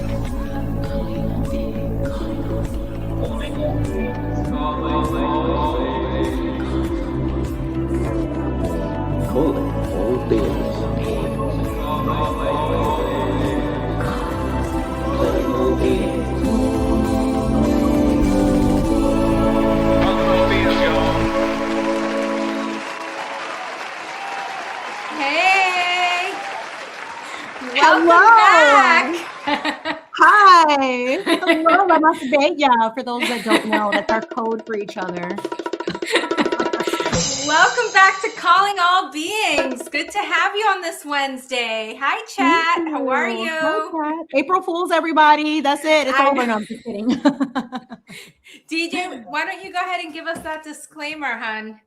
Calling all beings. Calling all beings. Hey! Welcome Hello. back! Hi. Hello, Boston Bea. For those that don't know, that's our code for each other. Welcome back to Calling All Beings. Good to have you on this Wednesday. Hi, chat. How are you? Hi, Kat. April Fools, everybody. That's it. It's over. No, I'm just kidding. DJ, why don't you go ahead and give us that disclaimer, hon?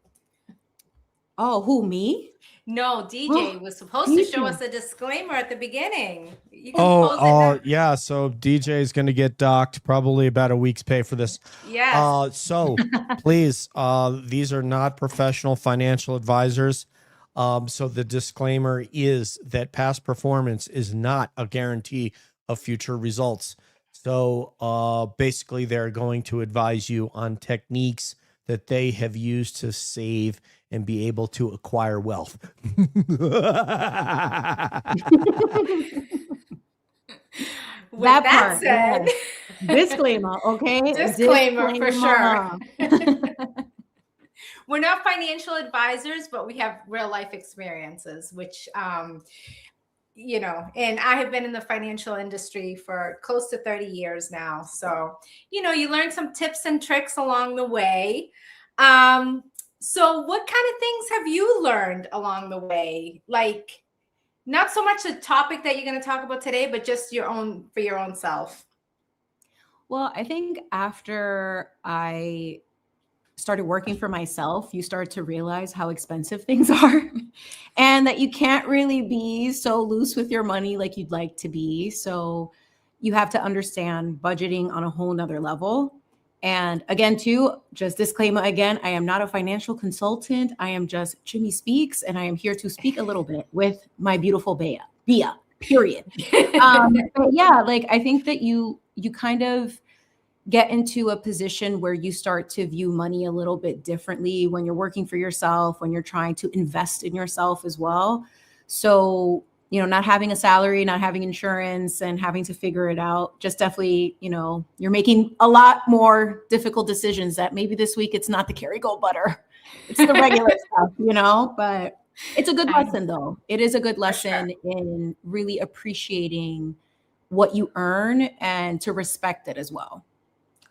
Oh, who, me? No, DJ was supposed to show us a disclaimer at the beginning. You can pose it now. Yeah. So DJ is going to get docked probably about a week's pay for this. Yes. So please, these are not professional financial advisors. So the disclaimer is that past performance is not a guarantee of future results. So basically, they're going to advise you on techniques that they have used to save and be able to acquire wealth. With That that part, said, Disclaimer, okay? Disclaimer for sure. We're not financial advisors, but we have real life experiences, which, and I have been in the financial industry for close to 30 years now. So, you learn some tips and tricks along the way. So what kind of things have you learned along the way? Like, not so much the topic that you're going to talk about today, but just for your own self. Well, I think after I started working for myself, you start to realize how expensive things are and that you can't really be so loose with your money like you'd like to be. So you have to understand budgeting on a whole nother level. And again, too, just disclaimer again, I am not a financial consultant. I am just Chimi Speaks, and I am here to speak a little bit with my beautiful Bea, period. But yeah, like I think that you kind of get into a position where you start to view money a little bit differently when you're working for yourself, when you're trying to invest in yourself as well. So, not having a salary, not having insurance and having to figure it out, just definitely, you're making a lot more difficult decisions that maybe this week it's not the Kerrygold butter. It's the regular stuff, but it's a good lesson though. It is a good lesson in really appreciating what you earn and to respect it as well.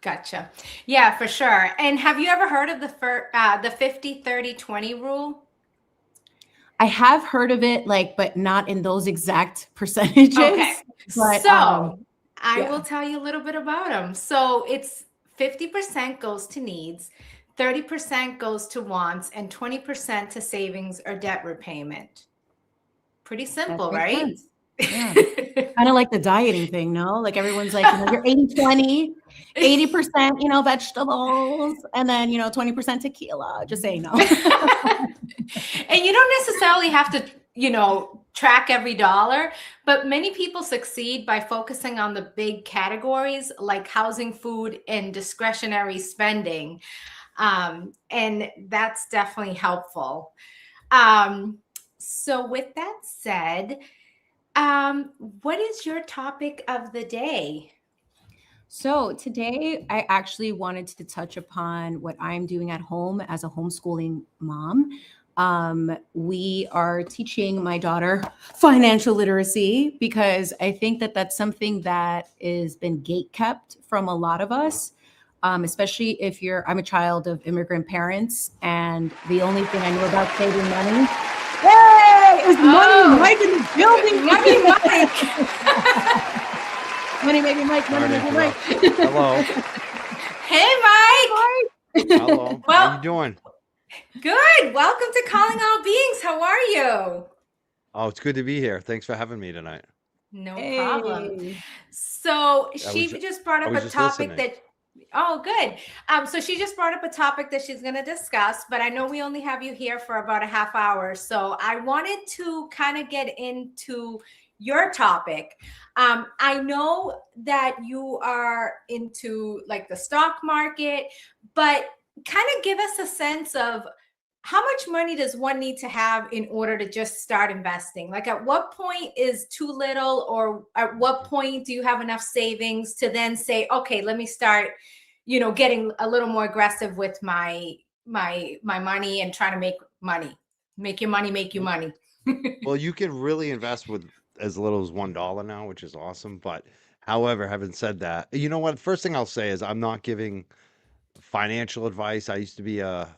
Gotcha. Yeah, for sure. And have you ever heard of the 50-30-20 rule? I have heard of it, but not in those exact percentages. Okay. But, I will tell you a little bit about them. So it's 50% goes to needs, 30% goes to wants, and 20% to savings or debt repayment. Pretty simple, right? Sense. Yeah. Kind of like the dieting thing, no? Like everyone's like, you're 80-20, 80%, vegetables, and then, 20% tequila. Just saying no. And you don't necessarily have to, track every dollar, but many people succeed by focusing on the big categories like housing, food, and discretionary spending. And that's definitely helpful. So with that said, what is your topic of the day? So today I actually wanted to touch upon what I'm doing at home as a homeschooling mom. We are teaching my daughter financial literacy because I think that that's something that has been gatekept from a lot of us, especially if I'm a child of immigrant parents, and the only thing I knew about saving money. Yay! It was Money Mike in the building. Money Mike. Money Maybe Mike. Money Maybe Mike. Hello. Hey, Mike. Hello. How you doing? Good. Welcome to Calling All Beings. How are you? Oh, it's good to be here. Thanks for having me tonight. No problem. So she just brought up a topic that. Oh, good. So she just brought up a topic that she's going to discuss, but I know we only have you here for about a half hour. So I wanted to kind of get into your topic. I know that you are into like the stock market, but kind of give us a sense of how much money does one need to have in order to just start investing? Like at what point is too little, or at what point do you have enough savings to then say, okay, let me start, getting a little more aggressive with my money and trying to make money. Make your money make you money. Well, you can really invest with as little as $1 now, which is awesome. But however, having said that, you know what? First thing I'll say is I'm not giving financial advice. I used to be a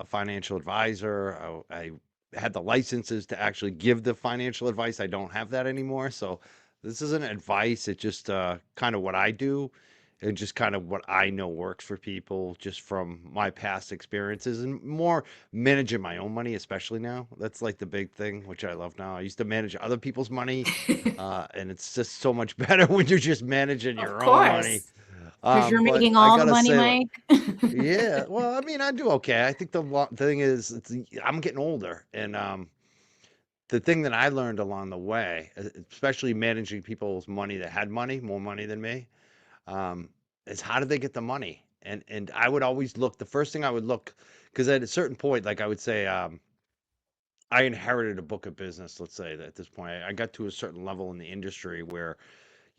financial advisor. I had the licenses to actually give the financial advice. I don't have that anymore. So this isn't advice. It's just kind of what I do and just kind of what I know works for people just from my past experiences and more managing my own money, especially now. That's like the big thing, which I love now. I used to manage other people's money, and it's just so much better when you're just managing Of your own money. course. Because you're But making I all the gotta money, say, like, Mike. yeah, well, I mean, I do okay. I think the thing is, I'm getting older, and the thing that I learned along the way, especially managing people's money that had money, more money than me, um, is how did they get the money? And I would always look. The first thing I would look, because at a certain point, like I would say, I inherited a book of business. Let's say that at this point, I got to a certain level in the industry where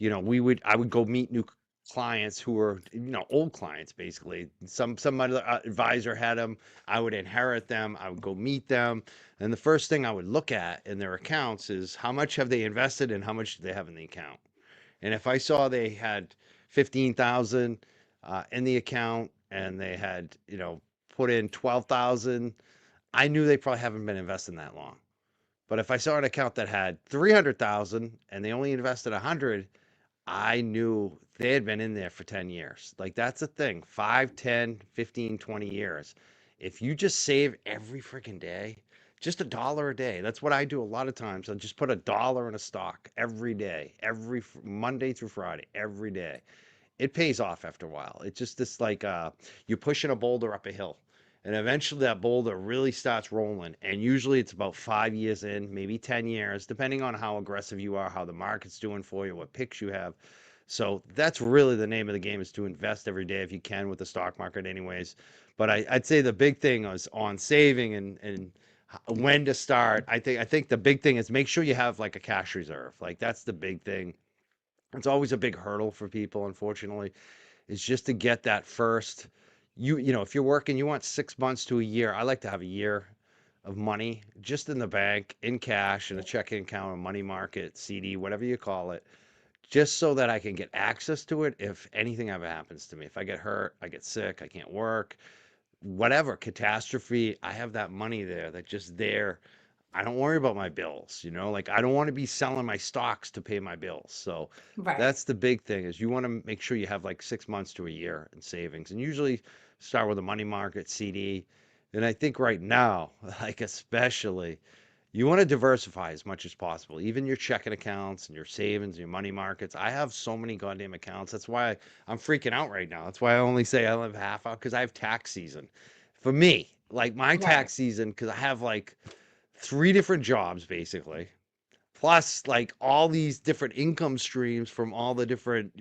I would go meet new clients who were, old clients basically. Some other advisor had them. I would inherit them. I would go meet them, and the first thing I would look at in their accounts is how much have they invested and how much do they have in the account. And if I saw they had 15,000 in the account and they had, put in 12,000, I knew they probably haven't been investing that long. But if I saw an account that had 300,000 and they only invested 100, I knew they had been in there for 10 years. Like that's the thing, 5, 10, 15, 20 years. If you just save every freaking day, just $1 a day. That's what I do a lot of times. I'll just put $1 in a stock every day, every Monday through Friday, every day. It pays off after a while. It's just this like you're pushing a boulder up a hill. And eventually that boulder really starts rolling. And usually it's about 5 years in, maybe 10 years, depending on how aggressive you are, how the market's doing for you, what picks you have. So that's really the name of the game, is to invest every day if you can with the stock market anyways. But I'd say the big thing is on saving and when to start. I think the big thing is make sure you have like a cash reserve. Like that's the big thing. It's always a big hurdle for people, unfortunately, is just to get that first. If you're working, you want 6 months to a year. I like to have a year of money just in the bank, in cash, in a checking account, a money market, CD, whatever you call it, just so that I can get access to it if anything ever happens to me. If I get hurt, I get sick, I can't work, whatever catastrophe, I have that money there that's just there. I don't worry about my bills, like I don't want to be selling my stocks to pay my bills. So Right. that's the big thing, is you want to make sure you have like 6 months to a year in savings, and usually start with a money market CD. And I think right now, like especially, you want to diversify as much as possible, even your checking accounts and your savings, your money markets. I have so many goddamn accounts. That's why I'm freaking out right now. That's why I only say I live half out, because I have tax season. For me, like my Right. tax season, because I have like 3 different jobs basically, plus like all these different income streams from all the different,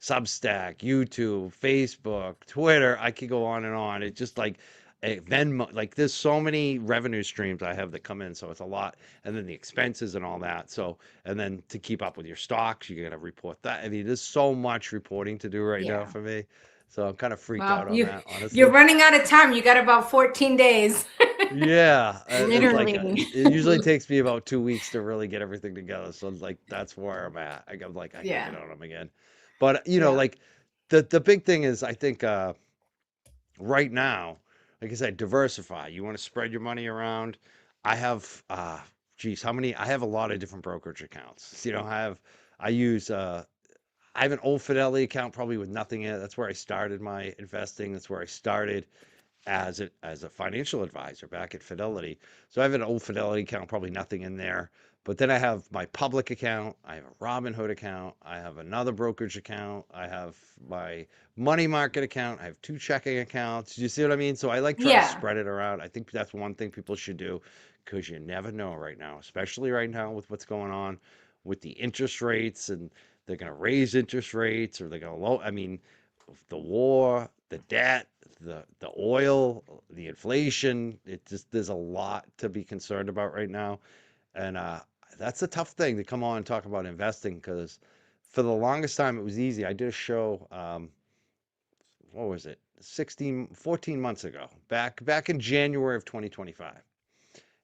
Substack, YouTube, Facebook, Twitter. I could go on and on. It's just like Venmo, like there's so many revenue streams I have that come in, so it's a lot. And then the expenses and all that. So, and then to keep up with your stocks, you got to report that. I mean, there's so much reporting to do right now Yeah. for me. So I'm kind of freaked Well, out on that, you're honestly. running out of time. You got about 14 days. Yeah, it's like Literally. it usually takes me about 2 weeks to really get everything together. So like that's where I'm at. I'm like I gotta Yeah. get on them again. But Yeah. like the big thing is I think right now, like I said, diversify. You want to spread your money around. I have geez, how many? I have a lot of different brokerage accounts. I have an old Fidelity account probably with nothing in it. That's where I started my investing. That's where I started as a financial advisor back at Fidelity. So I have an old Fidelity account, probably nothing in there. But then I have my public account, I have a Robinhood account, I have another brokerage account, I have my money market account, I have 2 checking accounts. You see what I mean? So I like try to Yeah. spread it around. I think that's one thing people should do, because you never know right now, especially right now with what's going on. with the interest rates, and they're going to raise interest rates, or they're going to low. I mean, the war, the debt, the oil, the inflation. It just there's a lot to be concerned about right now, and that's a tough thing to come on and talk about investing, because for the longest time it was easy. I did a show. What was it? 14 months ago, back in January of 2025.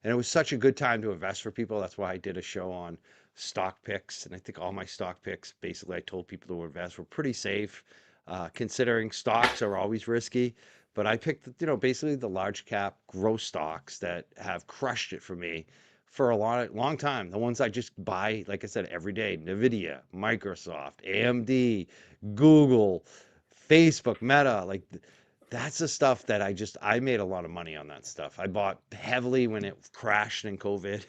And it was such a good time to invest for people. That's why I did a show on stock picks. And I think all my stock picks, basically, I told people to invest were pretty safe, considering stocks are always risky. But I picked, basically the large cap growth stocks that have crushed it for me for a long time. The ones I just buy, like I said, every day: Nvidia, Microsoft, AMD, Google, Facebook, Meta. Like that's the stuff that I made a lot of money on that stuff. I bought heavily when it crashed in COVID,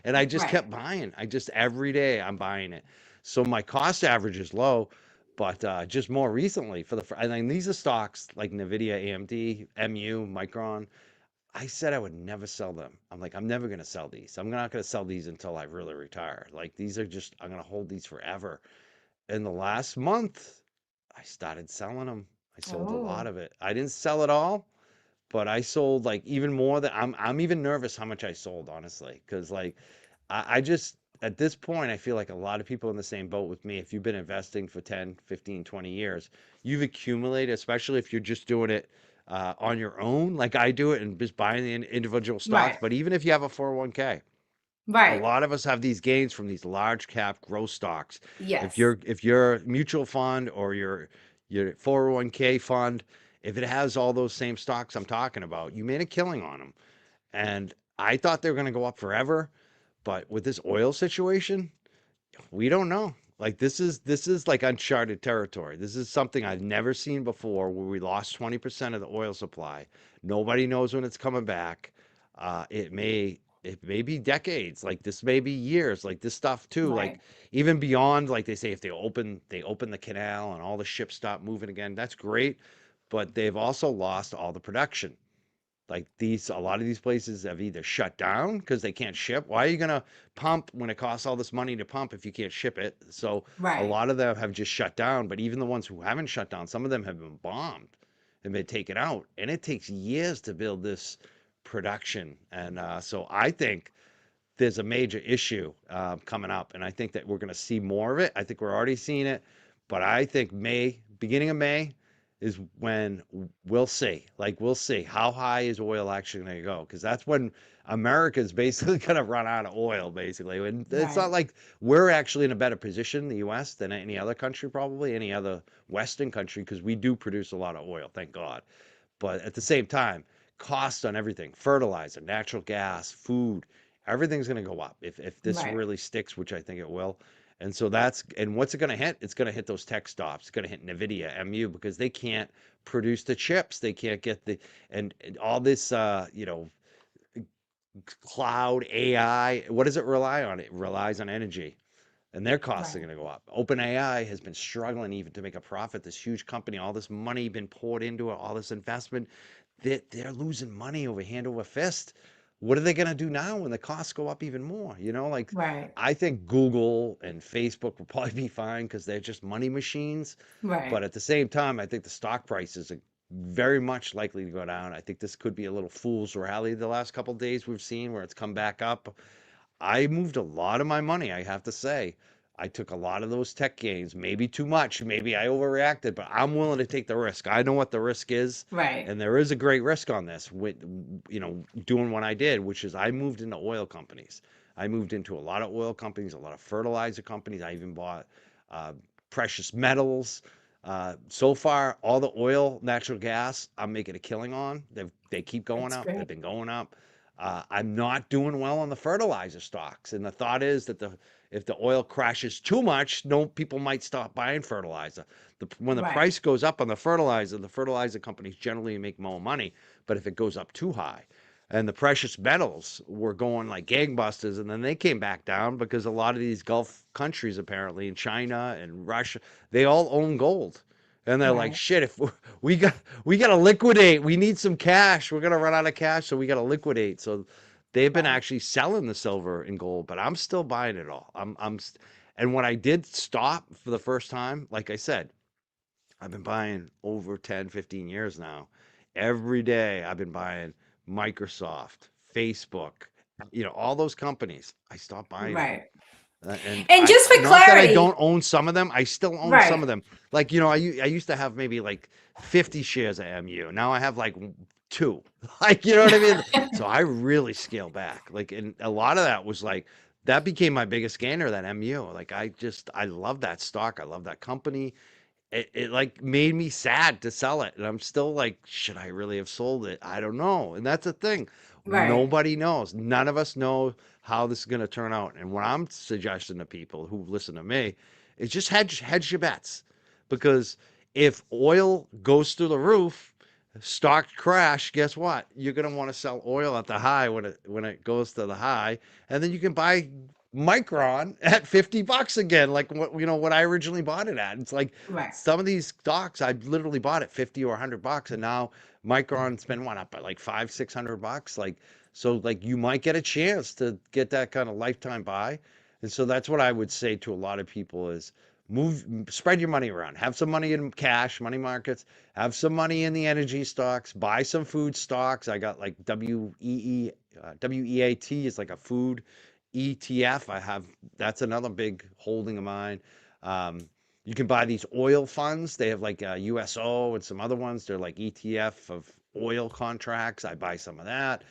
and I just kept buying. Every day I'm buying it. So my cost average is low, but just more recently I mean, these are stocks like Nvidia, AMD, MU, Micron. I said I would never sell them. I'm like, I'm never going to sell these. I'm not going to sell these until I really retire. Like these are I'm going to hold these forever. In the last month, I started selling them. I sold a lot of it. I didn't sell it all, but I sold like even more than I'm even nervous how much I sold, honestly, because like I just at this point I feel like a lot of people in the same boat with me. If you've been investing for 10, 15, 20 years, you've accumulated, especially if you're just doing it on your own, like I do it, and just buying the individual stocks. Right. But even if you have a 401k, a Right. lot of us have these gains from these large cap growth stocks. If Yes. your mutual fund or your 401k fund, if it has all those same stocks I'm talking about, you made a killing on them. And I thought they were going to go up forever, but with this oil situation, we don't know. Like this is like uncharted territory. This is something I've never seen before, where we lost 20% of the oil supply. Nobody knows when it's coming back. It may be decades. Like this may be years. Like this stuff too. Like Right. even beyond, like they say, if they open the canal and all the ships stop moving again, that's great. But they've also lost all the production. Like a lot of these places have either shut down because they can't ship. Why are you going to pump when it costs all this money to pump if you can't ship it? So a Right. lot of them have just shut down. But even the ones who haven't shut down, some of them have been bombed and been taken out. And it takes years to build this production. And so I think there's a major issue coming up. And I think that we're going to see more of it. I think we're already seeing it. But I think beginning of May, is when we'll see. Like we'll see how high is oil actually going to go, because that's when America's basically going to run out of oil, basically. And it's not Right. like we're actually in a better position, the U.S., than any other country, probably any other Western country, because we do produce a lot of oil, thank God. But at the same time, cost on everything, fertilizer, natural gas, food, everything's going to go up if this Right. really sticks, which I think it will. And so and what's it going to hit? It's going to hit those tech stocks. It's going to hit Nvidia, MU, because they can't produce the chips. They can't get and all this, cloud AI. What does it rely on? It relies on energy, and their costs are Right. going to go up. OpenAI has been struggling even to make a profit. This huge company, all this money been poured into it, all this investment, they're losing money over hand over fist. What are they going to do now when the costs go up even more? Like Right. I think Google and Facebook will probably be fine because they're just money machines. But Right. at the same time, I think the stock prices are very much likely to go down. I think this could be a little fool's rally the last couple of days we've seen where it's come back up. I moved a lot of my money, I have to say. I took a lot of those tech gains, maybe too much. Maybe I overreacted, but I'm willing to take the risk. I know what the risk is, Right. and there is a great risk on this with, doing what I did, which is I moved into oil companies. I moved into a lot of oil companies, a lot of fertilizer companies. I even bought uh, precious metals. So far, all the oil, natural gas, I'm making a killing on. They keep going That's up. They've great. been going up. I'm not doing well on the fertilizer stocks, and the thought is that if the oil crashes too much, no people might stop buying fertilizer. When the Right. price goes up on the fertilizer companies generally make more money. But if it goes up too high, and the precious metals were going like gangbusters, and then they came back down because a lot of these Gulf countries, apparently in China and Russia, they all own gold. And they're like, Right. shit, if we got to liquidate, we need some cash. We're gonna run out of cash, so we got to liquidate. So they've been Right. actually selling the silver and gold, but I'm still buying it all. And when I did stop for the first time, like I said, I've been buying over 10, 15 years now. Every day I've been buying Microsoft, Facebook, all those companies. I stopped buying them. Right. And And just for not that I clarity, don't own some of them, I still own some right. of them. Like, I used to have maybe like 50 shares of MU. Now I have like two. Like, you know what I mean? So I really scale back. Like, and a lot of that was like, that became my biggest gainer, that MU. Like, I love that stock. I love that company. It like made me sad to sell it. And I'm still like, should I really have sold it? I don't know. And that's the thing. Right. Nobody knows. None of us know how this is going to turn out. And what I'm suggesting to people who listen to me is just hedge your bets. Because if oil goes through the roof, stock crash, guess what? You're going to want to sell oil at the high when it goes to the high, and then you can buy Micron at $50 again, like what I originally bought it at. It's like Right. some of these stocks I literally bought at 50 or $100, and now Micron's been up at like $500-600. Like, so like you might get a chance to get that kind of lifetime buy. And so that's what I would say to a lot of people is spread your money around. Have some money in cash, money markets, have some money in the energy stocks, buy some food stocks. I got like WEAT is like a food ETF. That's another big holding of mine. You can buy these oil funds. They have like USO and some other ones. They're like ETF of oil contracts. I buy some of that.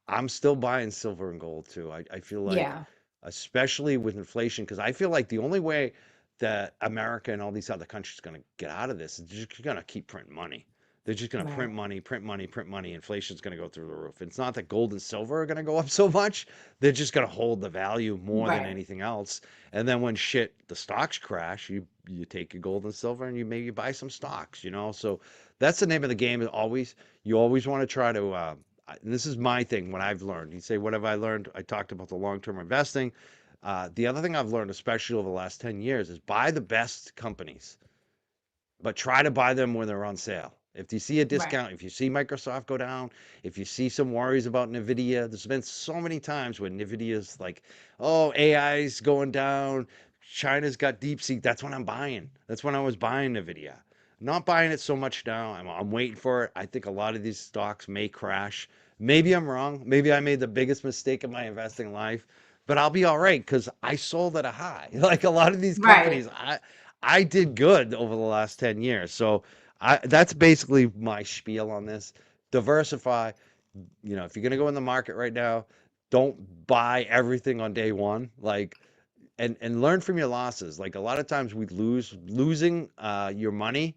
I'm still buying silver and gold too. I feel like, Yeah. especially with inflation, because I feel like the only way that America and all these other countries are going to get out of this is they're just going to keep printing money. They're just going to Right. print money, print money, print money. Inflation's going to go through the roof. It's not that gold and silver are going to go up so much. They're just going to hold the value more than Right. anything else. And then when the stocks crash, you take your gold and silver and you maybe buy some stocks, So that's the name of the game. You always want to try to, and this is my thing, what I've learned. You say, what have I learned? I talked about the long-term investing. The other thing I've learned, especially over the last 10 years, is buy the best companies, but try to buy them when they're on sale. If you see a Right. discount, if you see Microsoft go down, if you see some worries about NVIDIA, there's been so many times when NVIDIA's like, oh, AI's going down, China's got DeepSeek. That's when I'm buying. That's when I was buying NVIDIA. Not buying it so much now. I'm waiting for it. I think a lot of these stocks may crash. Maybe I'm wrong. Maybe I made the biggest mistake of my investing life, but I'll be all right because I sold at a high. Like a lot of these Right. companies, I did good over the last 10 years. So that's basically my spiel on this. Diversify. If you're going to go in the market right now, don't buy everything on day one. Like, and learn from your losses. Like a lot of times losing your money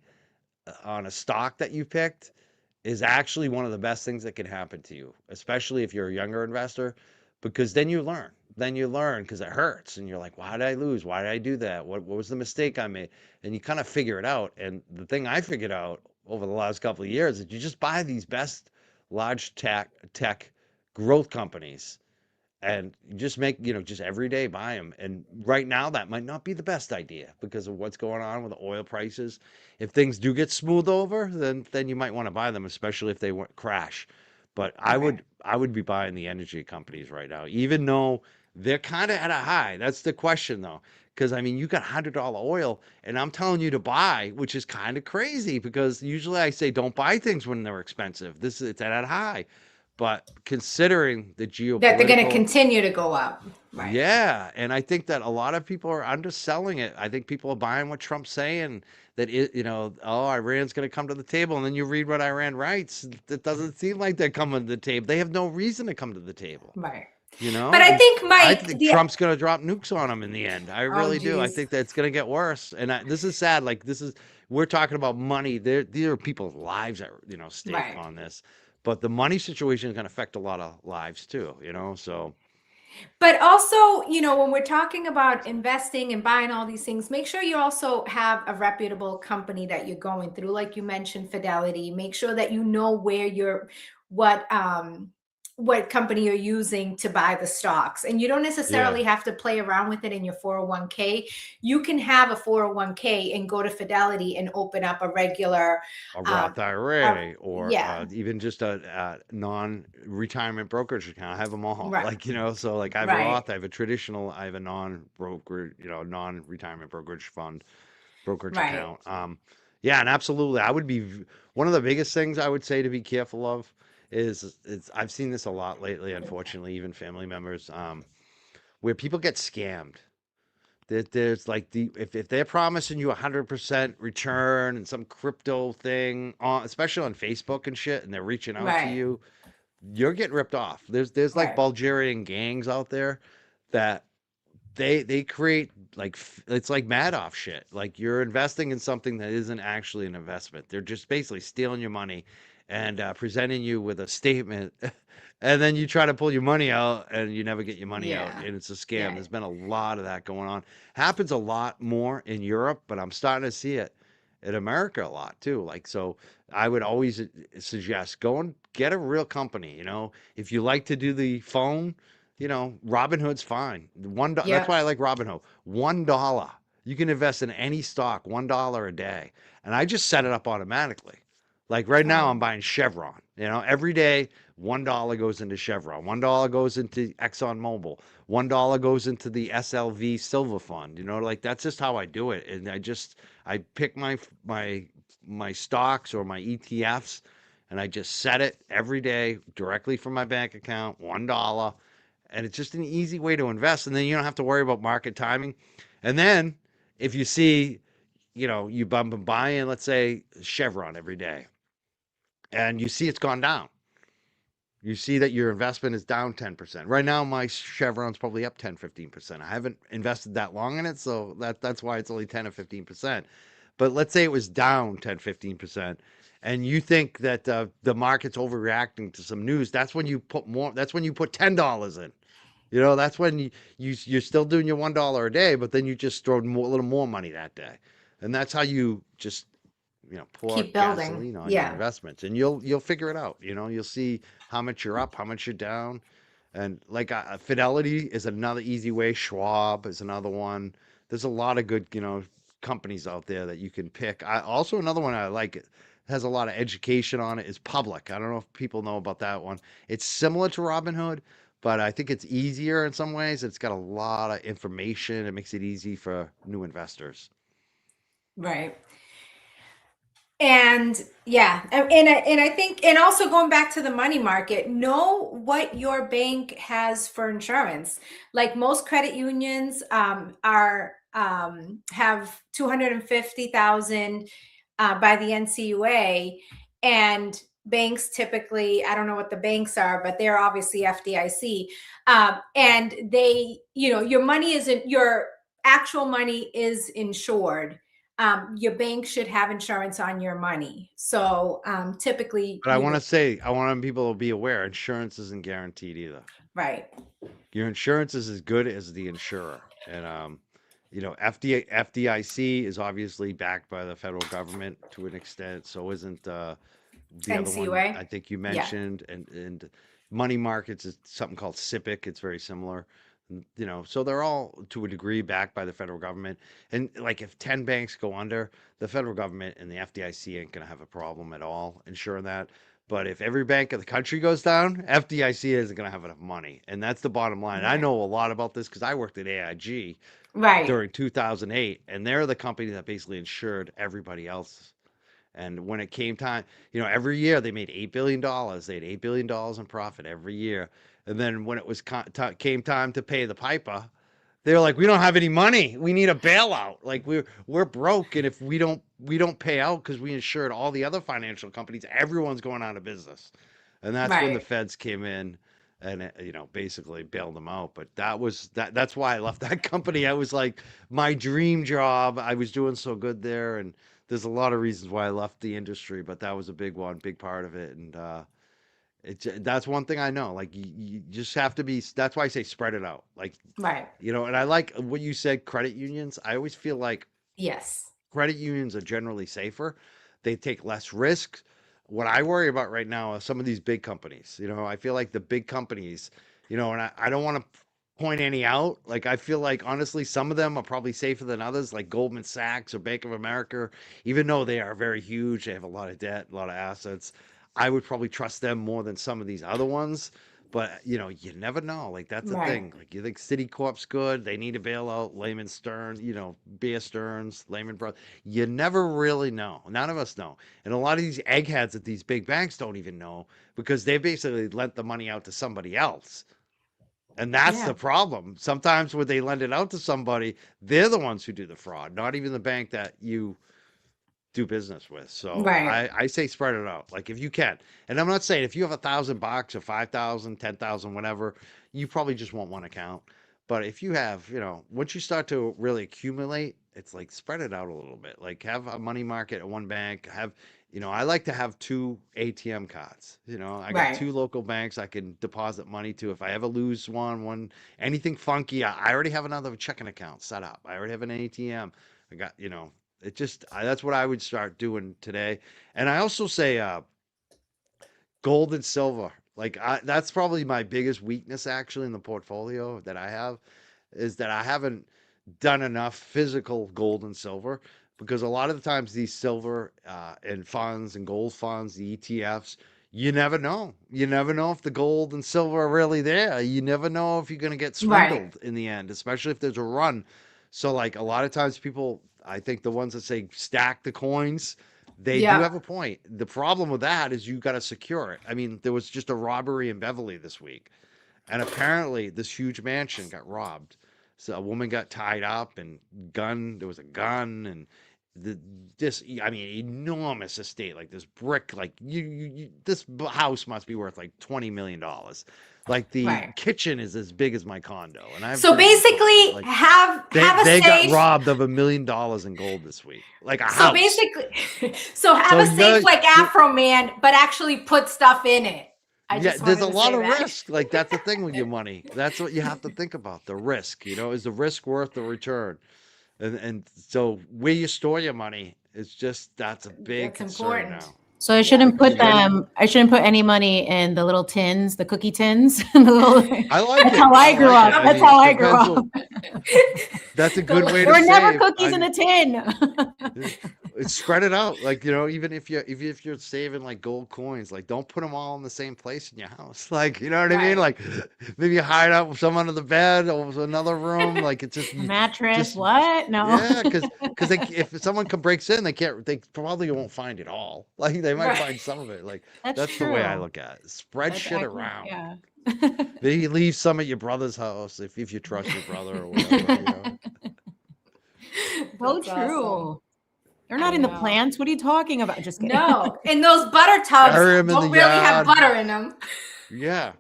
on a stock that you picked is actually one of the best things that can happen to you, especially if you're a younger investor, because then you learn. Then you learn because it hurts, and you're like, "Why did I lose? Why did I do that? What was the mistake I made?" And you kind of figure it out. And the thing I figured out over the last couple of years is you just buy these best large tech growth companies and just make, just every day buy them. And right now that might not be the best idea because of what's going on with the oil prices. If things do get smooth over, then you might want to buy them, especially if they crash. But Right. I would be buying the energy companies right now, even though they're kind of at a high. That's the question though. Because I mean, you got $100 oil, and I'm telling you to buy, which is kind of crazy because usually I say don't buy things when they're expensive. It's at a high. But considering the That they're going to geopolitical, continue to go up. Right. yeah, and I think that a lot of people are underselling it. I think people are buying what Trump's saying that oh, Iran's going to come to the table, and then you read what Iran writes. It doesn't seem like they're coming to the table. They have no reason to come to the table, Right. But I And think, I Mike, think Trump's going to drop nukes on them in the end. I oh, really do. I geez. think that it's going to get worse, and this is sad. Like we're talking about money. These are people's lives at stake Right. on this, but the money situation is going to affect a lot of lives too. So. But also, when we're talking about investing and buying all these things, make sure you also have a reputable company that you're going through. Like you mentioned, Fidelity. Make sure that you know where what what company you're using to buy the stocks. And you don't necessarily have to play around with it in your 401k. You can have a 401k and go to Fidelity and open up a regular Roth IRA or yeah. even just a non-retirement brokerage account. I have them all. Right. Like, so like I have a Right. Roth, I have a traditional, I have a non-broker, non-retirement brokerage Right. account. Yeah, and absolutely. I would be one of the biggest things I would say to be careful of is I've seen this a lot lately, unfortunately, even family members, where people get scammed. There's like if they're promising you 100% return and some crypto thing especially on Facebook and shit, and they're reaching out to Right. you, you're getting ripped off. There's like Right. Bulgarian gangs out there that they create like it's like Madoff shit. Like you're investing in something that isn't actually an investment. They're just basically stealing your money and presenting you with a statement, and then you try to pull your money out and you never get your money out, Yeah. and it's a scam. Yeah. There's been a lot of that going on. Happens a lot more in Europe, but I'm starting to see it in America a lot too. Like, so I would always suggest go and get a real company. If you like to do the phone, Robinhood's fine. That's why I like Robinhood. $1. You can invest in any stock, $1 a day. And I just set it up automatically. Like right now, I'm buying Chevron. Every day, $1 goes into Chevron. $1 goes into ExxonMobil. $1 goes into the SLV Silver Fund. Like that's just how I do it. And I pick my stocks or my ETFs, and I just set it every day directly from my bank account, $1. And it's just an easy way to invest. And then you don't have to worry about market timing. And then if you see, you bump and buy in, let's say Chevron every day, and you see it's gone down. You see that your investment is down 10%. Right now, my Chevron's probably up 10, 15%. I haven't invested that long in it, so that's why it's only 10 or 15%. But let's say it was down 10, 15%, and you think that the market's overreacting to some news. That's when you put more. That's when you put $10 in. That's when you're still doing your $1 a day, but then you just throw a little more money that day, and that's how you just pour Keep building. gasoline on your Yeah. investments, and you'll figure it out. You'll see how much you're up, how much you're down, and like Fidelity is another easy way. Schwab is another one. There's a lot of good companies out there that you can pick. Also another one I like. It has a lot of education on it is Public. I don't know if people know about that one. It's similar to Robinhood, but I think it's easier in some ways. It's got a lot of information. It makes it easy for new investors. Right. And yeah, and I think, and also going back to the money market, know what your bank has for insurance. Like most credit unions have 250,000 by the NCUA, and banks typically, I don't know what the banks are, but they're obviously FDIC, and they, your money isn't, your actual money is insured. Your bank should have insurance on your money. So typically, But I want people to be aware, insurance isn't guaranteed either. right. Your insurance is as good as the insurer. And FDIC is obviously backed by the federal government to an extent. So isn't the other one NCUA. I think you Yeah. mentioned, and money markets is something called SIPC. It's very similar. So they're all to a degree backed by the federal government. And like if 10 banks go under, the federal government and the FDIC ain't going to have a problem at all ensuring that. But if every bank in the country goes down, FDIC isn't going to have enough money. And that's the bottom line. I Right. know a lot about this because I worked at AIG Right. during 2008, and they're the company that basically insured everybody else. And when it came time, every year they made $8 billion. They had $8 billion in profit every year. And then when it was came time to pay the piper, they were like, "We don't have any money. We need a bailout. Like we're broke, and if we don't pay out because we insured all the other financial companies, everyone's going out of business." And that's when the Right. feds came in and basically bailed them out. But that's why I left that company. I was like, my dream job. I was doing so good there, and there's a lot of reasons why I left the industry, but that was a big part of it. And that's one thing I know. Like you just have to be. That's why I say spread it out. Like Right. and I like what you said. Credit unions. I always feel like Yes. credit unions are generally safer. They take less risk. What I worry about right now are some of these big companies. I feel like the big companies, and I don't want to point any out. Like, I feel like, honestly, some of them are probably safer than others, like Goldman Sachs or Bank of America, even though they are very huge, they have a lot of debt, a lot of assets. I would probably trust them more than some of these other ones. But you never know. Like, that's the Right. thing. Like, you think Citicorp's good? They need a bailout. Lehman Stearns, Bear Stearns, Lehman Brothers. You never really know. None of us know. And a lot of these eggheads at these big banks don't even know because they basically lent the money out to somebody else. And that's Yeah. the problem. Sometimes when they lend it out to somebody, they're the ones who do the fraud, not even the bank that you do business with. So Right. I say spread it out, like, if you can. And I'm not saying if you have $1,000 or 5,000, 10,000, whatever, you probably just want one account. But if you have, once you start to really accumulate, it's like spread it out a little bit. Like, have a money market at one bank. I like to have two ATM cards. I got Right. two local banks I can deposit money to. If I ever lose anything funky, I already have another checking account set up. I already have an ATM. I got, that's what I would start doing today. And I also say gold and silver. Like, that's probably my biggest weakness actually in the portfolio that I have, is that I haven't done enough physical gold and silver, because a lot of the times these silver and funds and gold funds, the ETFs, you never know. You never know if the gold and silver are really there. You never know if you're going to get Right. swindled in the end, especially if there's a run. So, like, a lot of times people, I think the ones that say stack the coins, they do Yeah. have a point. The problem with that is you got to secure it. I mean, there was just a robbery in Beverly this week, and apparently this huge mansion got robbed. So a woman got tied up and there was a gun, and I mean, enormous estate, like this brick, like this house must be worth like $20 million. Like, the Right. kitchen is as big as my condo, and I have So three people. basically, Like, have a they got safe. robbed of $1 million in gold this week, like a So house. basically, so have So a safe like Afro Man, but actually put stuff in it. I yeah, just there's wanted a to lot say of that. risk. Like, that's the thing with your money. That's what you have to think about. The risk, is the risk worth the return? And so where you store your money is that's a big That's concern important. now. So I Yeah. shouldn't put Because when them. I shouldn't put any money in the little tins, the cookie tins. The little, I like that's it. how I grew like up. it. That's mean, how I it grew depends up. on- that's a The- good way There to were never save. cookies in a tin. Spread it out, like, even if you're saving like gold coins, like, don't put them all in the same place in your house. Like, you know what I mean? Right. Like, maybe you hide out some under the bed or another room. Like, it's just A mattress? just What? No. yeah, because if someone breaks in, they probably won't find it all. Like, they might Right. find some of it. Like, That's that's true. the way I look at it. Spread That's shit accurate, around. yeah. Maybe leave some at your brother's house if you trust your brother or whatever. So That's true. awesome. They're not I in the know. plants. What are you talking about? Just kidding. No, and those butter tubs Bury 'em in don't the really have yard. butter in them. Yeah.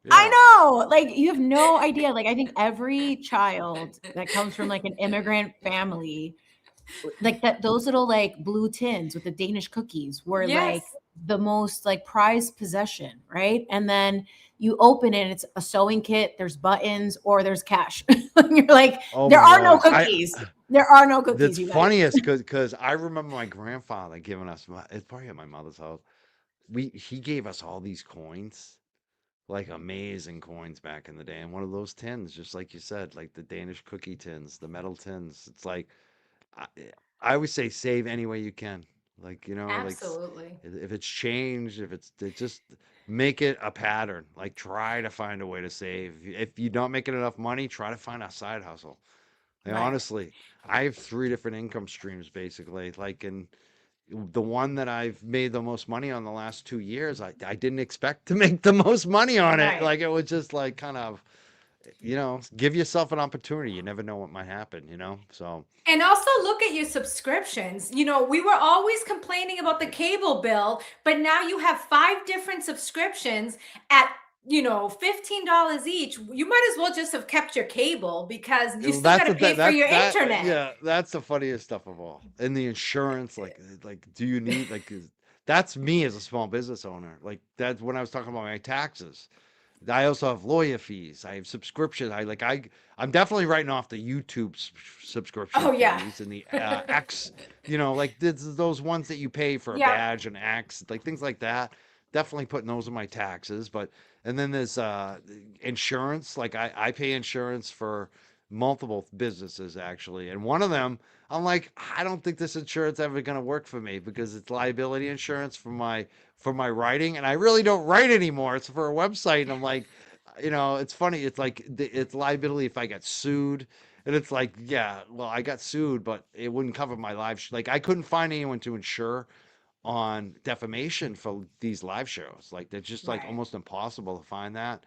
I know. Like, you have no idea. Like, I think every child that comes from like an immigrant family, like those little like blue tins with the Danish cookies were like Yes. the most like prized possession, right? And then you open it, and it's a sewing kit, there's buttons, or there's cash. You're like, Oh there my are no God. cookies. There are no cookies. That's You guys. funniest because I remember my grandfather giving us. It's probably at my mother's house. He gave us all these coins, like amazing coins back in the day, and one of those tins, just like you said, like the Danish cookie tins, the metal tins. It's like, I, I always say save any way you can. Like, Absolutely. if it's changed, if it just make it a pattern. Like, try to find a way to save. If you're not making enough money, try to find a side hustle. And Right. honestly, I have 3 different income streams basically. Like, and the one that I've made the most money on the last 2 years, I didn't expect to make the most money on it. Right. Like, it was just like kind of, give yourself an opportunity. You never know what might happen, So And also look at your subscriptions. We were always complaining about the cable bill, but now you have 5 different subscriptions at, $15 each. You might as well just have kept your cable because you still got to pay for your internet. Yeah, that's the funniest stuff of all. And the insurance, like, do you need, like, that's me as a small business owner. Like, that's when I was talking about my taxes. I also have lawyer fees. I have subscription. I'm definitely writing off the YouTube subscription Oh, yeah. fees and the X, like those ones that you pay for a Yeah. badge and X, like things like that. Definitely putting those in my taxes. And then there's insurance. Like I pay insurance for multiple businesses actually. And one of them, I'm like, I don't think this insurance ever going to work for me because it's liability insurance for my writing, and I really don't write anymore. It's for a website, and I'm like, it's funny. It's like it's liability if I get sued, and it's like, yeah, well, I got sued, but it wouldn't cover my live. Like I couldn't find anyone to insure on defamation for these live shows. Like they're just like Right. almost impossible to find that.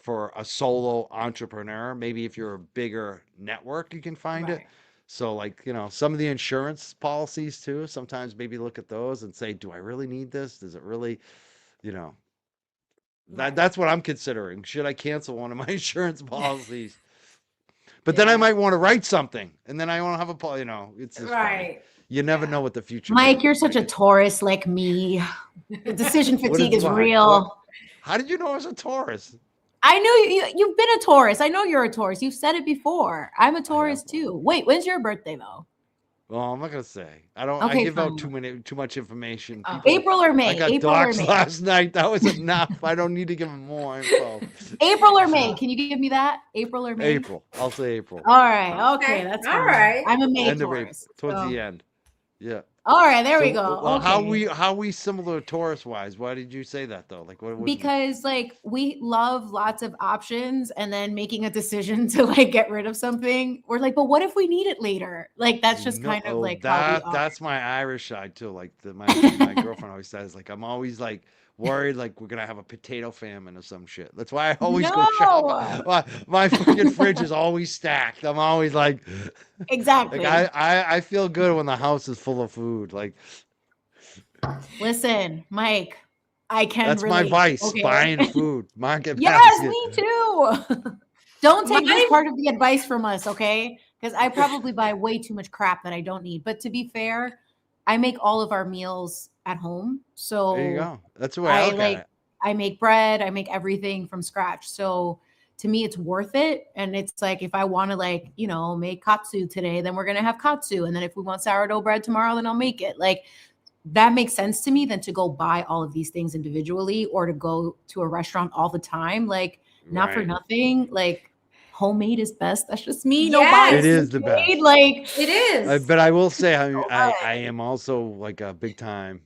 For a solo entrepreneur, maybe if you're a bigger network, you can find it. Right. So like, some of the insurance policies too, sometimes maybe look at those and say, do I really need this? Does it really, you know, Right. that's what I'm considering. Should I cancel one of my insurance policies? But then I Yeah. might want to write something and then I won't have it's just funny. Right. You never Yeah. know what the future Mike, brings. you're such a Like, Taurus like me. The decision what fatigue is why? real. How did you know I was a Taurus? I knew you've been a Taurus. I know you're a Taurus. You've said it before. I'm a I Taurus have. too. Wait, when's your birthday though? Well, I'm not gonna say. I don't. I Okay, give out fine. too much information. Oh. People, April or I May? got April or doxxed May? last night. That was enough. I don't need to give them more info. April or May? Can you give me that? April or May? April. I'll say April. All right. Okay, that's All fine. right. I'm a May End of April, Taurus. towards so- the end. Yeah. All right, there we So, go. well, Okay. how we similar Taurus wise? Why did you say that though? Like what? Because like we love lots of options and then making a decision to like get rid of something. We're like, but what if we need it later? Like that's just kind of like how we are. That's my Irish side too. Like my girlfriend always says, like I'm always like worried like we're gonna have a potato famine or some shit. That's why I always go shop. My freaking fridge is always stacked. I'm always like Exactly. I feel good when the house is full of food. Like Listen, Mike, I can that's relate. my vice, okay? buying food. Market Yes, basket. me too. Don't take this Mine- part of the advice from us, okay? Because I probably buy way too much crap that I don't need. But to be fair, I make all of our meals at home. So There you go. That's the way I look at it. I make bread, I make everything from scratch. So to me, it's worth it. And it's like if I want to like, make katsu today, then we're gonna have katsu. And then if we want sourdough bread tomorrow, then I'll make it. Like that makes sense to me than to go buy all of these things individually or to go to a restaurant all the time. Like not for Right. nothing. Like homemade is best. That's just me. Yes. Nobody It is the best. Like It is. But I will say, So I am also like a big time.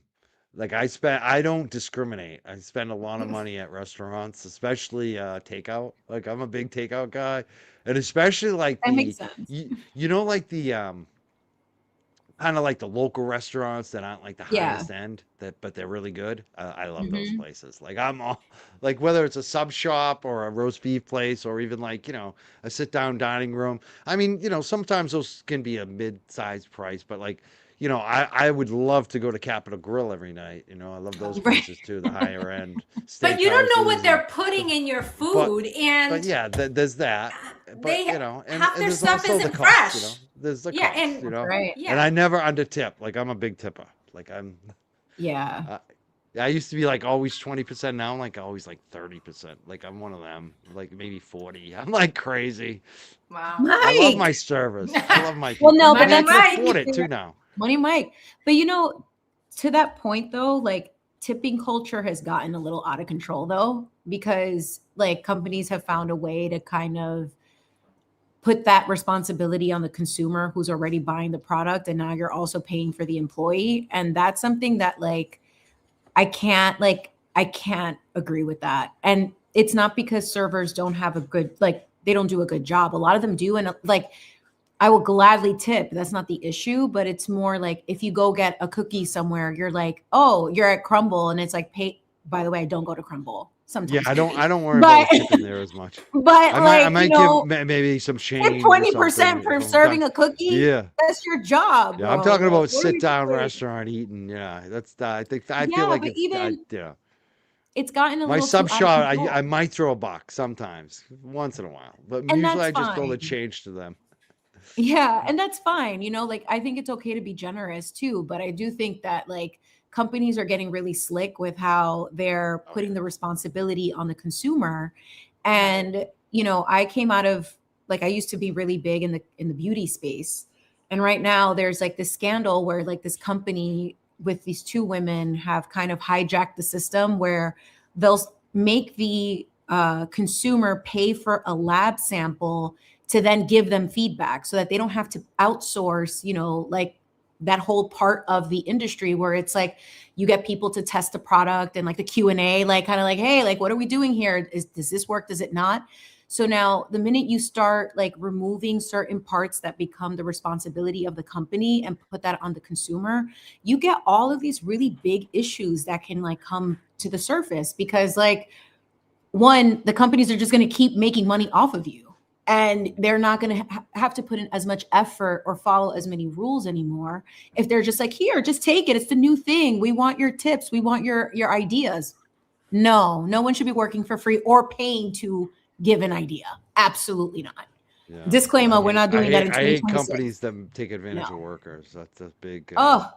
Like I don't discriminate. I spend a lot of money at restaurants, especially takeout. Like I'm a big takeout guy, and especially like that the makes sense. like the kind of like the local restaurants that aren't like the Yeah. highest end but they're really good. I love those Mhm. places. Like I'm all like whether it's a sub shop or a roast beef place or even like a sit down dining room. I mean sometimes those can be a mid-sized price, but like I would love to go to Capitol Grill every night. I love those Right. places too, the higher end. But you don't know steakhouses what they're and- putting in your food, and But yeah, there's that. But they- and half their there's stuff also the isn't cost. fresh. There's the Yeah, cost. and- Right. yeah. And I never under tip. Like I'm a big tipper. Like Yeah. I used to be like always 20%. Now I'm like always like 30%. Like I'm one of them. Like maybe 40. I'm like crazy. Wow. I love Mike. my service. I love my Well, no, people. but I mean, that's- I can afford it too now. Money Mike. But to that point though, like tipping culture has gotten a little out of control though, because like companies have found a way to kind of put that responsibility on the consumer who's already buying the product. And now you're also paying for the employee. And that's something that like, I can't agree with that. And it's not because servers don't have they don't do a good job. A lot of them do. And like, I will gladly tip. That's not the issue, but it's more like if you go get a cookie somewhere, you're like, oh, you're at Crumble, and it's like, by the way, I don't go to Crumble sometimes. Yeah, I don't worry But- about tipping there as much. But I might give maybe some change. tip 20% for serving a cookie. Yeah. That's your job. Yeah, I'm bro. talking Like, about what are we sit down doing? restaurant eating. Yeah, that's I feel Yeah, like but it's even yeah. It's gotten a My little sub too out of shop, control. I might throw a buck sometimes, once in a while, but And usually I that's just throw the fine. change to them. Yeah, and that's fine. Like I think it's okay to be generous too, but I do think that like companies are getting really slick with how they're putting the responsibility on the consumer. And, I came out of, like, I used to be really big in the beauty space. And right now there's like this scandal where like this company with these two women have kind of hijacked the system where they'll make the consumer pay for a lab sample to then give them feedback so that they don't have to outsource, like that whole part of the industry where it's like you get people to test the product and like the Q&A, like kind of like, hey, like, what are we doing here? Does this work? Does it not? So now the minute you start like removing certain parts that become the responsibility of the company and put that on the consumer, you get all of these really big issues that can like come to the surface because like, one, the companies are just going to keep making money off of you and they're not going to have to put in as much effort or follow as many rules anymore. If they're just like, here, just take it. It's the new thing. We want your tips. We want your ideas. No one should be working for free or paying to give an idea. Absolutely not. Yeah. Disclaimer, we're not doing that in I hate 2026. companies that take advantage of workers. That's a big. Oh,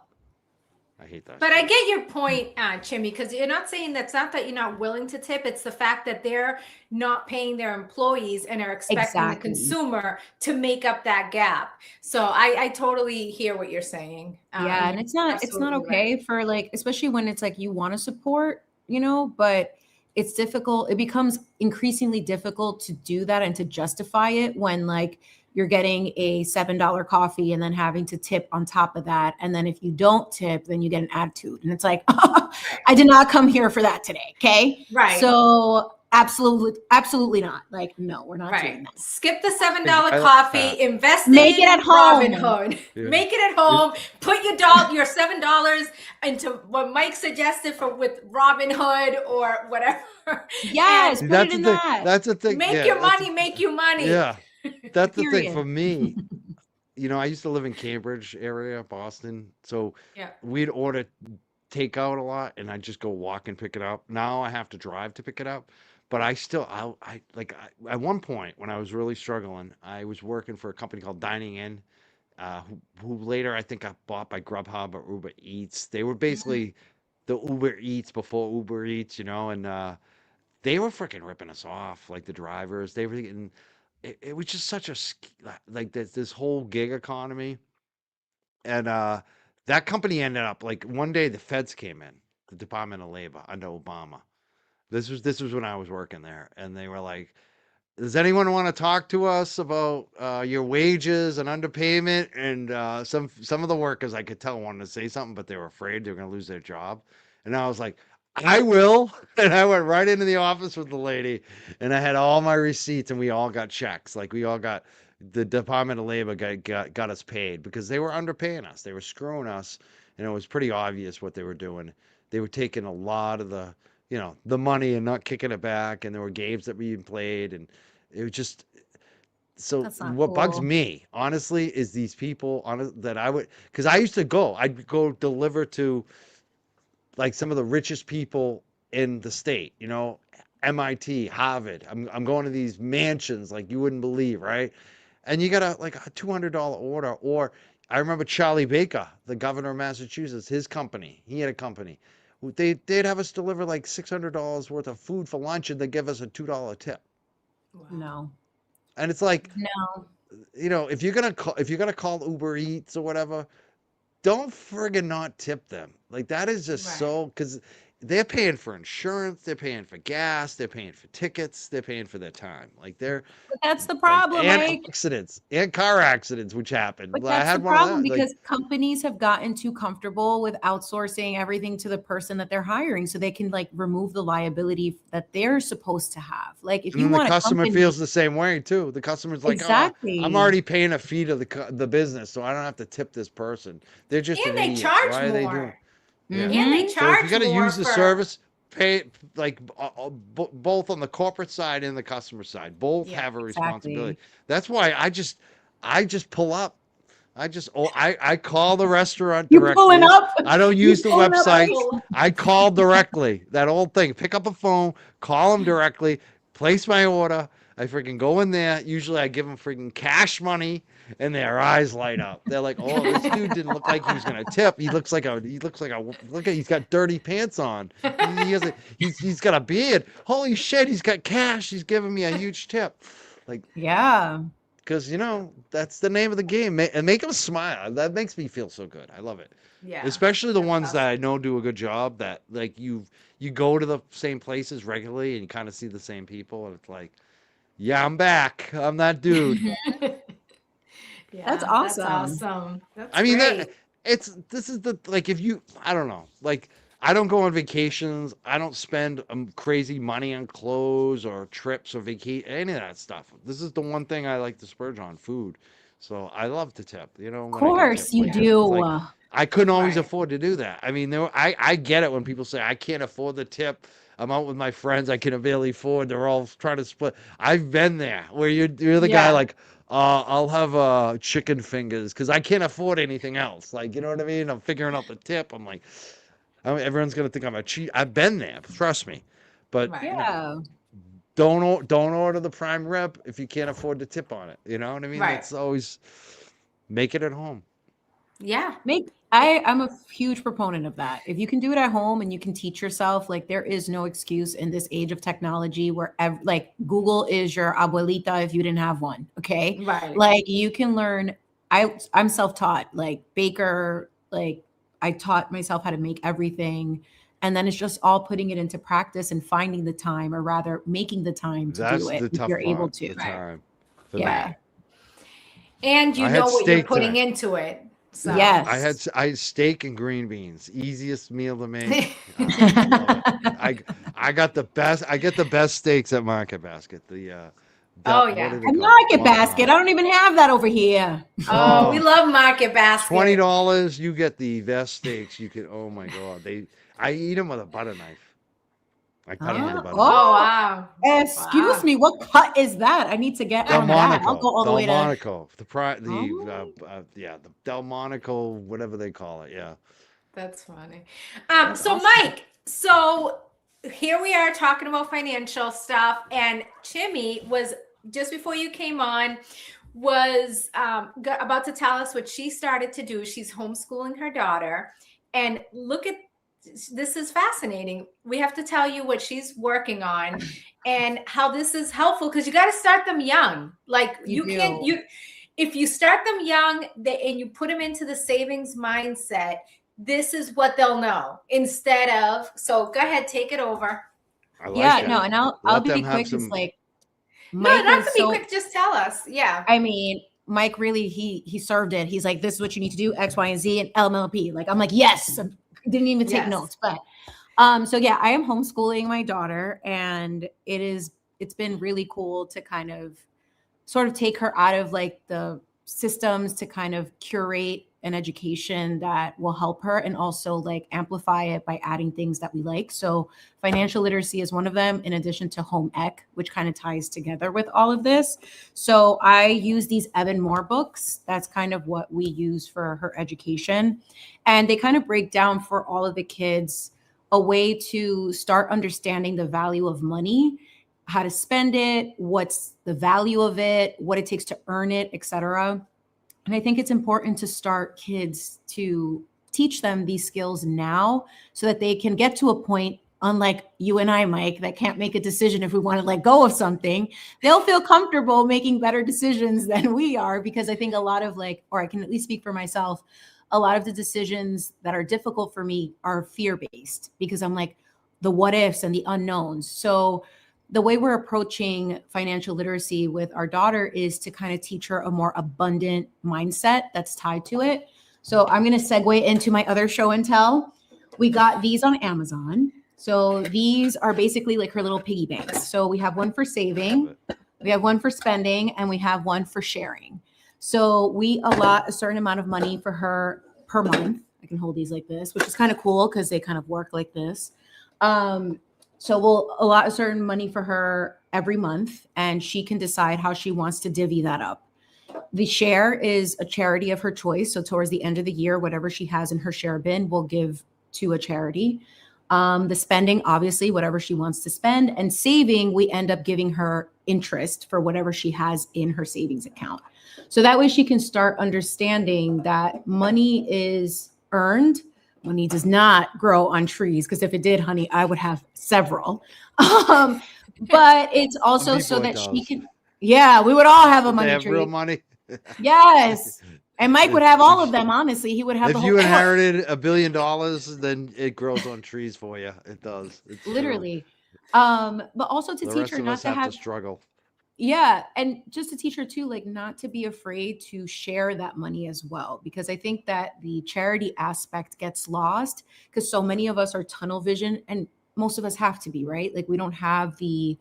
I hate that. But I get your point, Chimi, because you're not saying that's not that you're not willing to tip. It's the fact that they're not paying their employees and are expecting the consumer to make up that gap. So I totally hear what you're saying. Yeah, and it's not okay for like, especially when it's like you want to support, but it's difficult. It becomes increasingly difficult to do that and to justify it when like you're getting a $7 coffee and then having to tip on top of that. And then if you don't tip, then you get an attitude. And it's like, I did not come here for that today. Okay. Right. So absolutely not. Like, no, we're not doing that. Skip the $7 coffee, invest Make it at home. Robinhood. Yeah. Make it at home. Put your $7 into what Mike suggested with Robinhood or whatever. Yes, put it in that. That's the thing. Make your money, make you money. Yeah. That's the thing for me. I used to live in Cambridge area, Boston. So we'd order takeout a lot and I'd just go walk and pick it up. Now I have to drive to pick it up. But I still, at one point when I was really struggling, I was working for a company called Dining In, who later I think got bought by Grubhub or Uber Eats. They were basically the Uber Eats before Uber Eats, and they were freaking ripping us off, like the drivers. They were getting, it was just such like this whole gig economy. And that company ended up, like one day the feds came in, the Department of Labor under Obama. This was when I was working there, and they were like, does anyone want to talk to us about your wages and underpayment? And some of the workers, I could tell, wanted to say something, but they were afraid they were going to lose their job. And I was like, I will. And I went right into the office with the lady, and I had all my receipts, and we all got checks. Like we all got, the Department of Labor got us paid because they were underpaying us. They were screwing us, and it was pretty obvious what they were doing. They were taking a lot of the money and not kicking it back, and there were games that were being played, and it was just, so what bugs me honestly is these people that I would, because I'd go deliver to like some of the richest people in the state, MIT, Harvard. I'm going to these mansions like you wouldn't believe, right? And you got a $200 order. Or I remember Charlie Baker, the governor of Massachusetts, his company, he had a company. They'd have us deliver like $600 worth of food for lunch, and they give us a $2 tip. No. And it's like, no. If you're gonna call Uber Eats or whatever, don't friggin' not tip them. Like that is just so, because they're paying for insurance, they're paying for gas, they're paying for tickets, they're paying for their time. Like but that's the problem, and accidents and car accidents, which happen. But that's the problem because companies have gotten too comfortable with outsourcing everything to the person that they're hiring, so they can like remove the liability that they're supposed to have. Like if you want, the customer feels the same way too. The customer's like, exactly. Oh, I'm already paying a fee to the business, so I don't have to tip this person. They're just and they charge more. Why are they doing? Yeah. And they charge so if you're going to use the service, pay like both on the corporate side and the customer side. Both have a responsibility. That's why I just pull up. I call the restaurant directly. You pulling up? I don't use the website. I call directly. That old thing. Pick up a phone, call them directly, place my order. I freaking go in there. Usually I give them freaking cash money, and their eyes light up. They're like, "Oh, this dude didn't look like he was gonna tip. He looks like a he's got dirty pants on. He's got a beard. Holy shit, he's got cash. He's giving me a huge tip." Like, Yeah. because that's the name of the game. And make them smile. That makes me feel so good. I love it. Yeah. Especially the That's ones that awesome. I know do a good job. That like you go to the same places regularly and you kind of see the same people, and it's like, yeah, I'm back. I'm that dude. Yeah, That's awesome. That's awesome. That's I mean, great. this is the, like, if you, I don't know, like, I don't go on vacations. I don't spend crazy money on clothes or trips or vacation, any of that stuff. This is the one thing I like to splurge on, food. So I love to tip, Of when I get course tipped you like that. It's like, do. I couldn't always Right. afford to do that. I mean, I get it when people say I can't afford the tip. I'm out with my friends. I can barely afford. They're all trying to split. I've been there where you're the guy Yeah. like, I'll have chicken fingers because I can't afford anything else. Like, you know what I mean? I'm figuring out the tip. I'm like, everyone's gonna think I'm a cheat. I've been there. Trust me. But Right. Yeah. don't order the prime rib if you can't afford the tip on it. You know what I mean? Right. That's always make it at home. Yeah. I'm a huge proponent of that. If you can do it at home and you can teach yourself, like there is no excuse in this age of technology where like Google is your abuelita if you didn't have one. Okay. Right. Like you can learn. I'm self-taught, like baker, like I taught myself how to make everything. And then it's just all putting it into practice and finding the time, or rather making the time to That's do it the if tough you're able part. to. The time. For Yeah. me. And you I know had what you're steak putting today. into it. So Yes. I had steak and green beans. Easiest meal to make. Love it. I got the best. I get the best steaks at Market Basket. The Oh, what yeah. do they A call market it? basket. I don't even have that over here. Oh, we love Market Basket. $20. You get the best steaks. You can. Oh my god. I eat them with a butter knife. I cut them with a butter knife. Oh, Oh, wow. excuse Wow. me. What cut is that? I need to get on that. I'll go all the way to. Delmonico. The Oh. the Delmonico, whatever they call it. Yeah. That's funny. That's So awesome. Mike, so here we are talking about financial stuff, and Chimi was just before you came on was about to tell us what she started to do. She's homeschooling her daughter, and look at this is fascinating. We have to tell you what she's working on and how this is helpful because you got to start them young. Like You can't do. if you start them young and you put them into the savings mindset, this is what they'll know instead of. So go ahead, take it over. I like Yeah, that. no, and I'll Let be them have quick. It's some. like No, Mike not is to be so. quick. Just tell us. Yeah. I mean, Mike really he served it. He's like, this is what you need to do, X, Y, and Z, and LMLP. Like I'm like, yes. Didn't even take Yes. notes, but so yeah, I am homeschooling my daughter, and it's been really cool to kind of sort of take her out of like the systems to kind of curate an education that will help her and also like amplify it by adding things that we like. So financial literacy is one of them, in addition to home ec, which kind of ties together with all of this. So I use these Evan Moore books. That's kind of what we use for her education. And they kind of break down for all of the kids a way to start understanding the value of money, how to spend it, what's the value of it, what it takes to earn it, etc. And I think it's important to start kids to teach them these skills now so that they can get to a point, unlike you and I, Mike, that can't make a decision if we want to let go of something. They'll feel comfortable making better decisions than we are, because I think a lot of like, or I can at least speak for myself, a lot of the decisions that are difficult for me are fear-based because I'm like the what ifs and the unknowns. So the way we're approaching financial literacy with our daughter is to kind of teach her a more abundant mindset that's tied to it. So I'm going to segue into my other show and tell. We got these on Amazon. So these are basically like her little piggy banks. So we have one for saving, we have one for spending, and we have one for sharing. So we allot a certain amount of money for her per month. I can hold these like this, which is kind of cool because they kind of work like this. So we'll allot a certain money for her every month, and she can decide how she wants to divvy that up. The share is a charity of her choice. So towards the end of the year, whatever she has in her share bin, we'll give to a charity. The spending, obviously, whatever she wants to spend, and saving, we end up giving her interest for whatever she has in her savings account. So that way she can start understanding that money is earned. Money does not grow on trees, because if it did, honey, I would have several. But it's also Some so people it that she does. can, yeah, we would all have a If they money have real tree. money. Yes. And Mike would have all of If them, honestly. He would have the if whole you forest. inherited $1 billion, then it grows on trees for you. It does. It's true. Literally. But also to The teach rest her of not us to have to have, struggle. yeah, and just to teach her too, like not to be afraid to share that money as well, because I think that the charity aspect gets lost because so many of us are tunnel vision, and most of us have to be, right? Like we don't have the,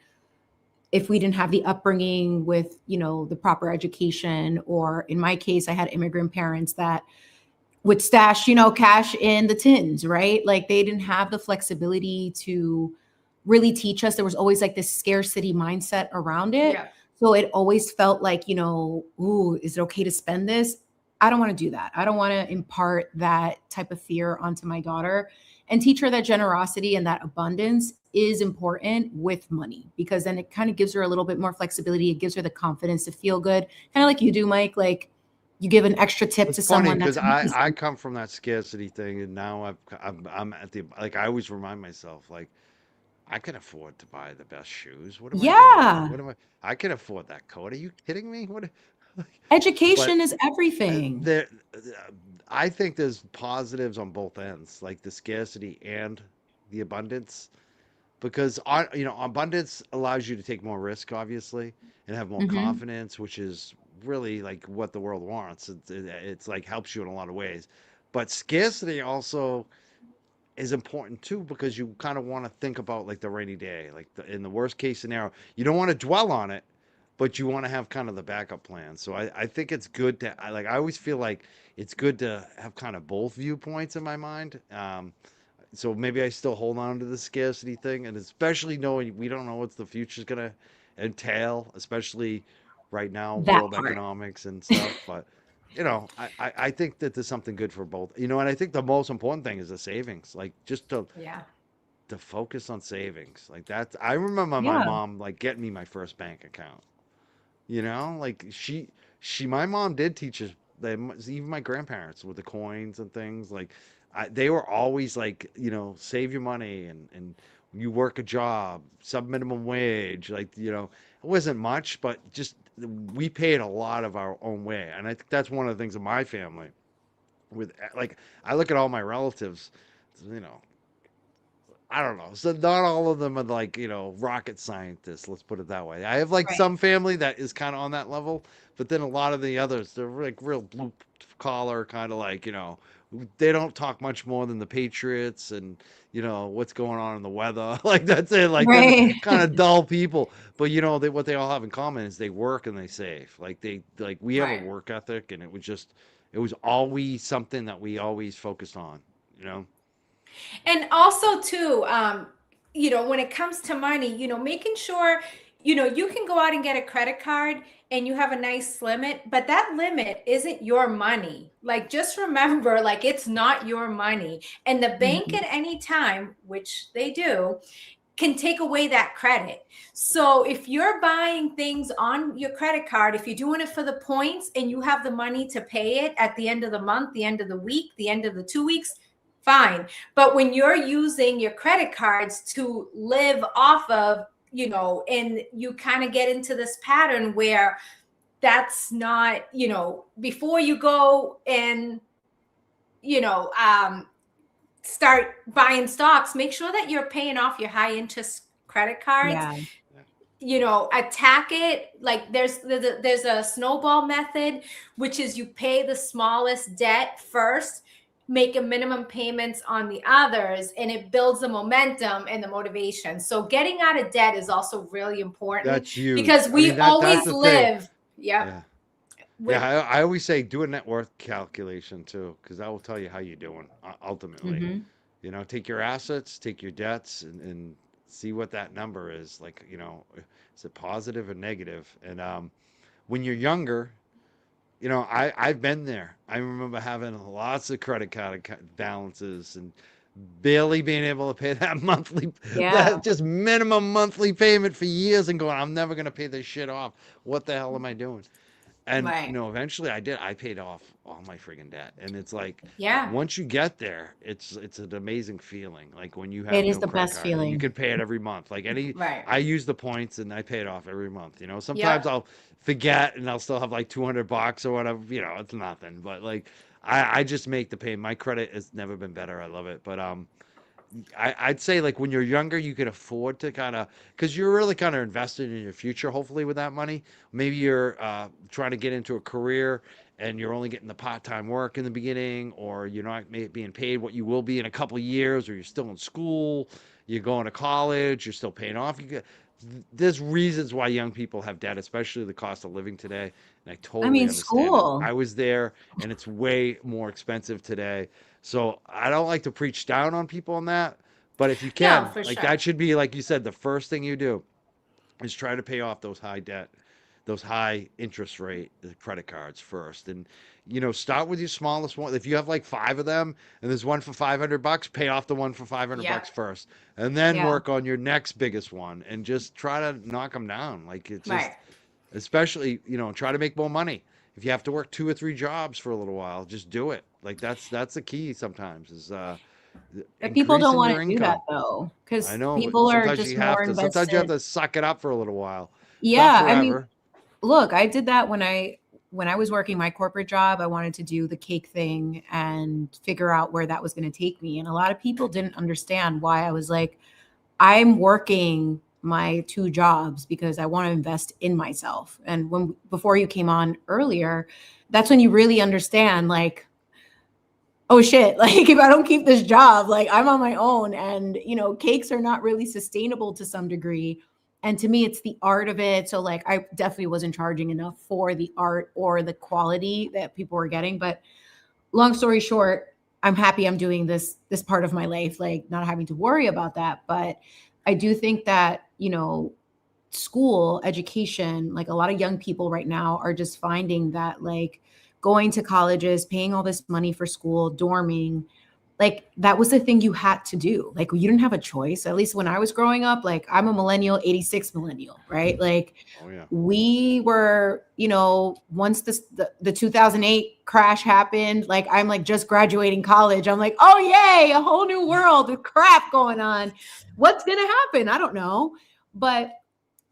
if we didn't have the upbringing with, you know, the proper education, or in my case, I had immigrant parents that would stash, you know, cash in the tins, right? Like they didn't have the flexibility to really teach us. There was always like this scarcity mindset around it. Yeah. So it always felt like, you know, ooh, is it okay to spend this? I don't want to do that. I don't want to impart that type of fear onto my daughter, and teach her that generosity and that abundance is important with money, because then it kind of gives her a little bit more flexibility. It gives her the confidence to feel good, kind of like you do, Mike. Like you give an extra tip It's to funny someone. because That's I amazing. come from that scarcity thing, and now I'm at the, like, I always remind myself, like, I can afford to buy the best shoes. What am I doing? Yeah. What am I can afford that coat. Are you kidding me? What? But Education is everything. there, I think there's positives on both ends, like the scarcity and the abundance, because abundance allows you to take more risk, obviously, and have more Hmm. confidence, which is really like what the world wants. It's like helps you in a lot of ways, but scarcity also is important too, because you kind of want to think about like the rainy day, like in the worst case scenario, you don't want to dwell on it, but you want to have kind of the backup plan. So I think it's good to, I always feel like it's good to have kind of both viewpoints in my mind. So maybe I still hold on to the scarcity thing, and especially knowing we don't know what the future is gonna entail, especially right now, That world part. economics and stuff. But I think that there's something good for both. And I think the most important thing is the savings, like just Yeah. to focus on savings. Like that's, I remember my Yeah. mom like getting me my first bank account. Like my mom did teach us. Even my grandparents with the coins and things, like they were always like, save your money, and you work a job, sub minimum wage, like, it wasn't much, but just we paid a lot of our own way. And I think that's one of the things in my family with, like, I look at all my relatives, you know, I don't know. So not all of them are like, rocket scientists, let's put it that way. I have like Right. some family that is kind of on that level, but then a lot of the others, they're like real blue collar, kind of like, they don't talk much more than the Patriots and, what's going on in the weather. Like that's it. Like they're Right. kind of dull people. But what they all have in common is they work and they save. Like we have a Right. work ethic, and it was always something that we always focused on, you know? And also too, when it comes to money, making sure, you can go out and get a credit card and you have a nice limit, but that limit isn't your money. Like, just remember, like, it's not your money. And the bank Mhm. at any time, which they do, can take away that credit. So if you're buying things on your credit card, if you're doing it for the points and you have the money to pay it at the end of the month, the end of the week, the end of the 2 weeks, fine. But when you're using your credit cards to live off of, and you kind of get into this pattern where that's not, before you go and, you know, um, start buying stocks, make sure that you're paying off your high interest credit cards. Yeah. Attack it. Like, there's a snowball method, which is you pay the smallest debt first, make a minimum payments on the others, and it builds the momentum and the motivation. So getting out of debt is also really important, That's huge. because I we mean, that's always the thing. live, yep, Yeah. with, Yeah, I always say do a net worth calculation too, because that will tell you how you're doing ultimately. Hmm. Take your assets, take your debts, and see what that number is. Like, is it positive or negative? And when you're younger, I've been there. I remember having lots of credit card balances and barely being able to pay that Yeah. that just minimum monthly payment for years, and going, I'm never going to pay this shit off. What the hell am I doing? And Right. eventually I paid off all my friggin' debt. And it's like Yeah. once you get there, it's an amazing feeling. Like when you It have is no the credit best card and you feeling. can pay it every month. Like Right. I use the points and I pay it off every month. Sometimes Yep. I'll forget and I'll still have like $200 or whatever. It's nothing. But like I just make the payment. My credit has never been better. I love it. But I'd say like when you're younger, you can afford to kind of, because you're really kind of invested in your future, hopefully with that money. Maybe you're trying to get into a career and you're only getting the part-time work in the beginning, or you're not being paid what you will be in a couple of years, or you're still in school, you're going to college, you're still paying off. There's reasons why young people have debt, especially the cost of living today. And I I totally mean, understand it. school. I was there and it's way more expensive today. So I don't like to preach down on people on that, but if you No, can, for like sure. that should be, like you said, the first thing you do is try to pay off those those high interest rate credit cards first. And, start with your smallest one. If you have like 5 of them and there's one for $500, pay off the one for $500 Yep. first, and then Yeah. work on your next biggest one and just try to knock them down. Like it's just, Right. especially, try to make more money. If you have to work 2 or 3 jobs for a little while, just do it. Like that's the key sometimes is But people don't increasing want your to do that income. though, I because know, but people are sometimes just you have more to. Sometimes you have invested. to suck it up for a little while. Not Yeah, I mean, forever. look, I did that when I was working my corporate job. I wanted to do the cake thing and figure out where that was going to take me. And a lot of people didn't understand why I was like, I'm working my 2 jobs because I want to invest in myself. And before you came on earlier, that's when you really understand like, oh shit, like if I don't keep this job, like I'm on my own, and cakes are not really sustainable to some degree. And to me, it's the art of it. So like I definitely wasn't charging enough for the art or the quality that people were getting. But long story short, I'm happy I'm doing this part of my life, like not having to worry about that. But I do think that, school education, like a lot of young people right now are just finding that like going to colleges, paying all this money for school, dorming, like that was the thing you had to do. Like you didn't have a choice. At least when I was growing up, like I'm a millennial, 86 millennial, right? Like Oh yeah. we were, once the 2008 crash happened, like I'm like just graduating college. I'm like, oh yay, a whole new world with crap going on. What's gonna happen? I don't know. But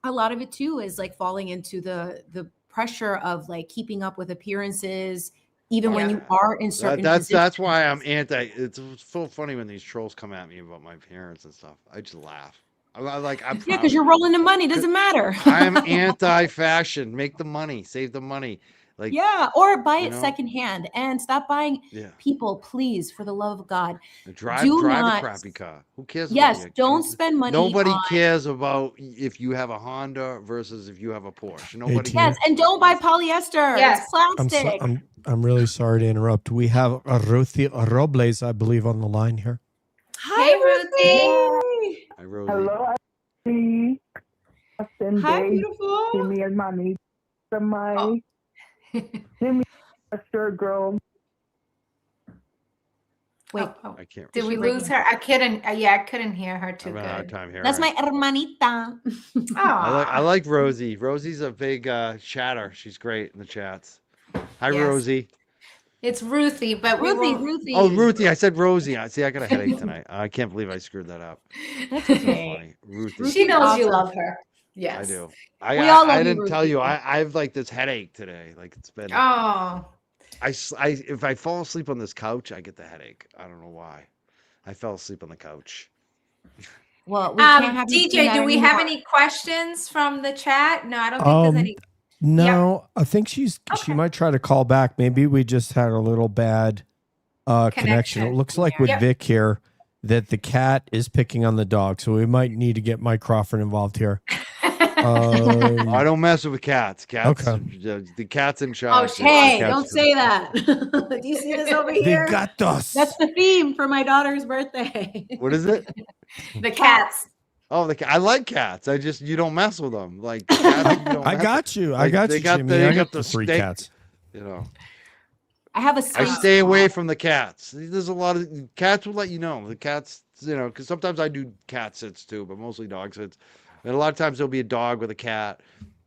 a lot of it too is like falling into the pressure of like keeping up with appearances, even when you are in certain That's positions. why I'm anti. It's so funny when these trolls come at me about my parents and stuff. I just laugh. I'm Yeah, proud because of you're it. rolling the money, doesn't matter. I'm anti-fashion. Make the money, save the money. Like Yeah, or buy you it know, secondhand and stop buying. yeah. People, please, for the love of God, Drive do a not. crappy car. Who cares about Yes, you? don't spend money Nobody on. cares about if you have a Honda versus if you have a Porsche. Nobody Tina. Yes, cares. and don't buy polyester. Yes. It's I'm so, plastic. I'm really sorry to interrupt. We have Ruthie Robles, I believe, on the line here. Hi, Hey, Ruthie. Hi, Rosie. Hello, I Boston Hi, Bea, beautiful. Chimi and Money. My Oh. Chimi, Sure Girl. Wait, I can't. Did we she breaking lose her? I couldn't. Yeah, I couldn't hear her too I'm having a hard good. time hearing. that's her. my hermanita. I like Rosie. Rosie's a big chatter. She's great in the chats. Hi, Yes. Rosie. It's Ruthie, but we Ruthie, won't. Ruthie. Oh, Ruthie. I said Rosie. See, I got a headache tonight. I can't believe I screwed that up. That's So okay. funny. Ruthie. Ruthie's She knows you awesome. love her. I Yes. do. We all love I you, didn't tell you. Ruthie. I have like this headache today. Like it's been. Oh, If I fall asleep on this couch, I get the headache. I don't know why. I fell asleep on the couch. Well, we can't have you do DJ, that do we have anymore. any questions from the chat? No, I don't think there's any. No, I think she Okay. might try to call back. Maybe we just had a little bad connection. It looks like with Yep. Vic here that the cat is picking on the dog, so we might need to get Mike Crawford involved here. I don't mess with cats. Cats. Okay. The cat's in charge. she Hey, The cat's- don't say that. Do you see this over They here? got us. That's the theme for my daughter's birthday. What is it? The cats. Oh, I like cats. You don't mess with them. Like cats, you don't I mess got you. I Like, got they you, got Jimmy. the- I they got got the the 3 steak. cats. You know. I have a I sweet stay away spot. from the cats. There's a lot of cats will let you know. The cats, because sometimes I do cat sits too, but mostly dog sits. And a lot of times there'll be a dog with a cat.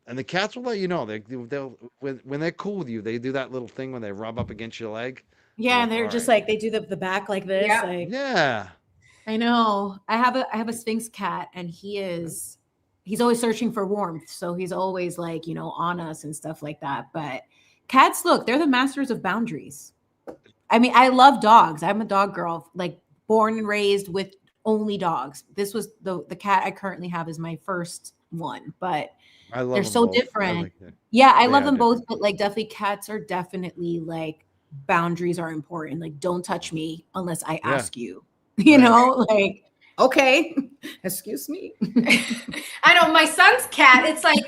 And the cats will let you know. They'll when they're cool with you, they do that little thing when they rub up against your leg. Yeah, Like, and they're all just right. like they do the back like this. Yep. Like Yeah. I know. I have a Sphinx cat, and he's always searching for warmth. So he's always like, on us and stuff like that. But cats, look, they're the masters of boundaries. I mean, I love dogs. I'm a dog girl, like born and raised with only dogs. This was the cat I currently have is my first one, but I love they're them so both. I different. like that. Yeah, I They love are them both, different. but like definitely cats are definitely like boundaries are important. Like don't touch me unless I Yeah. ask you. Right. Like okay, excuse me. I know my son's cat. It's like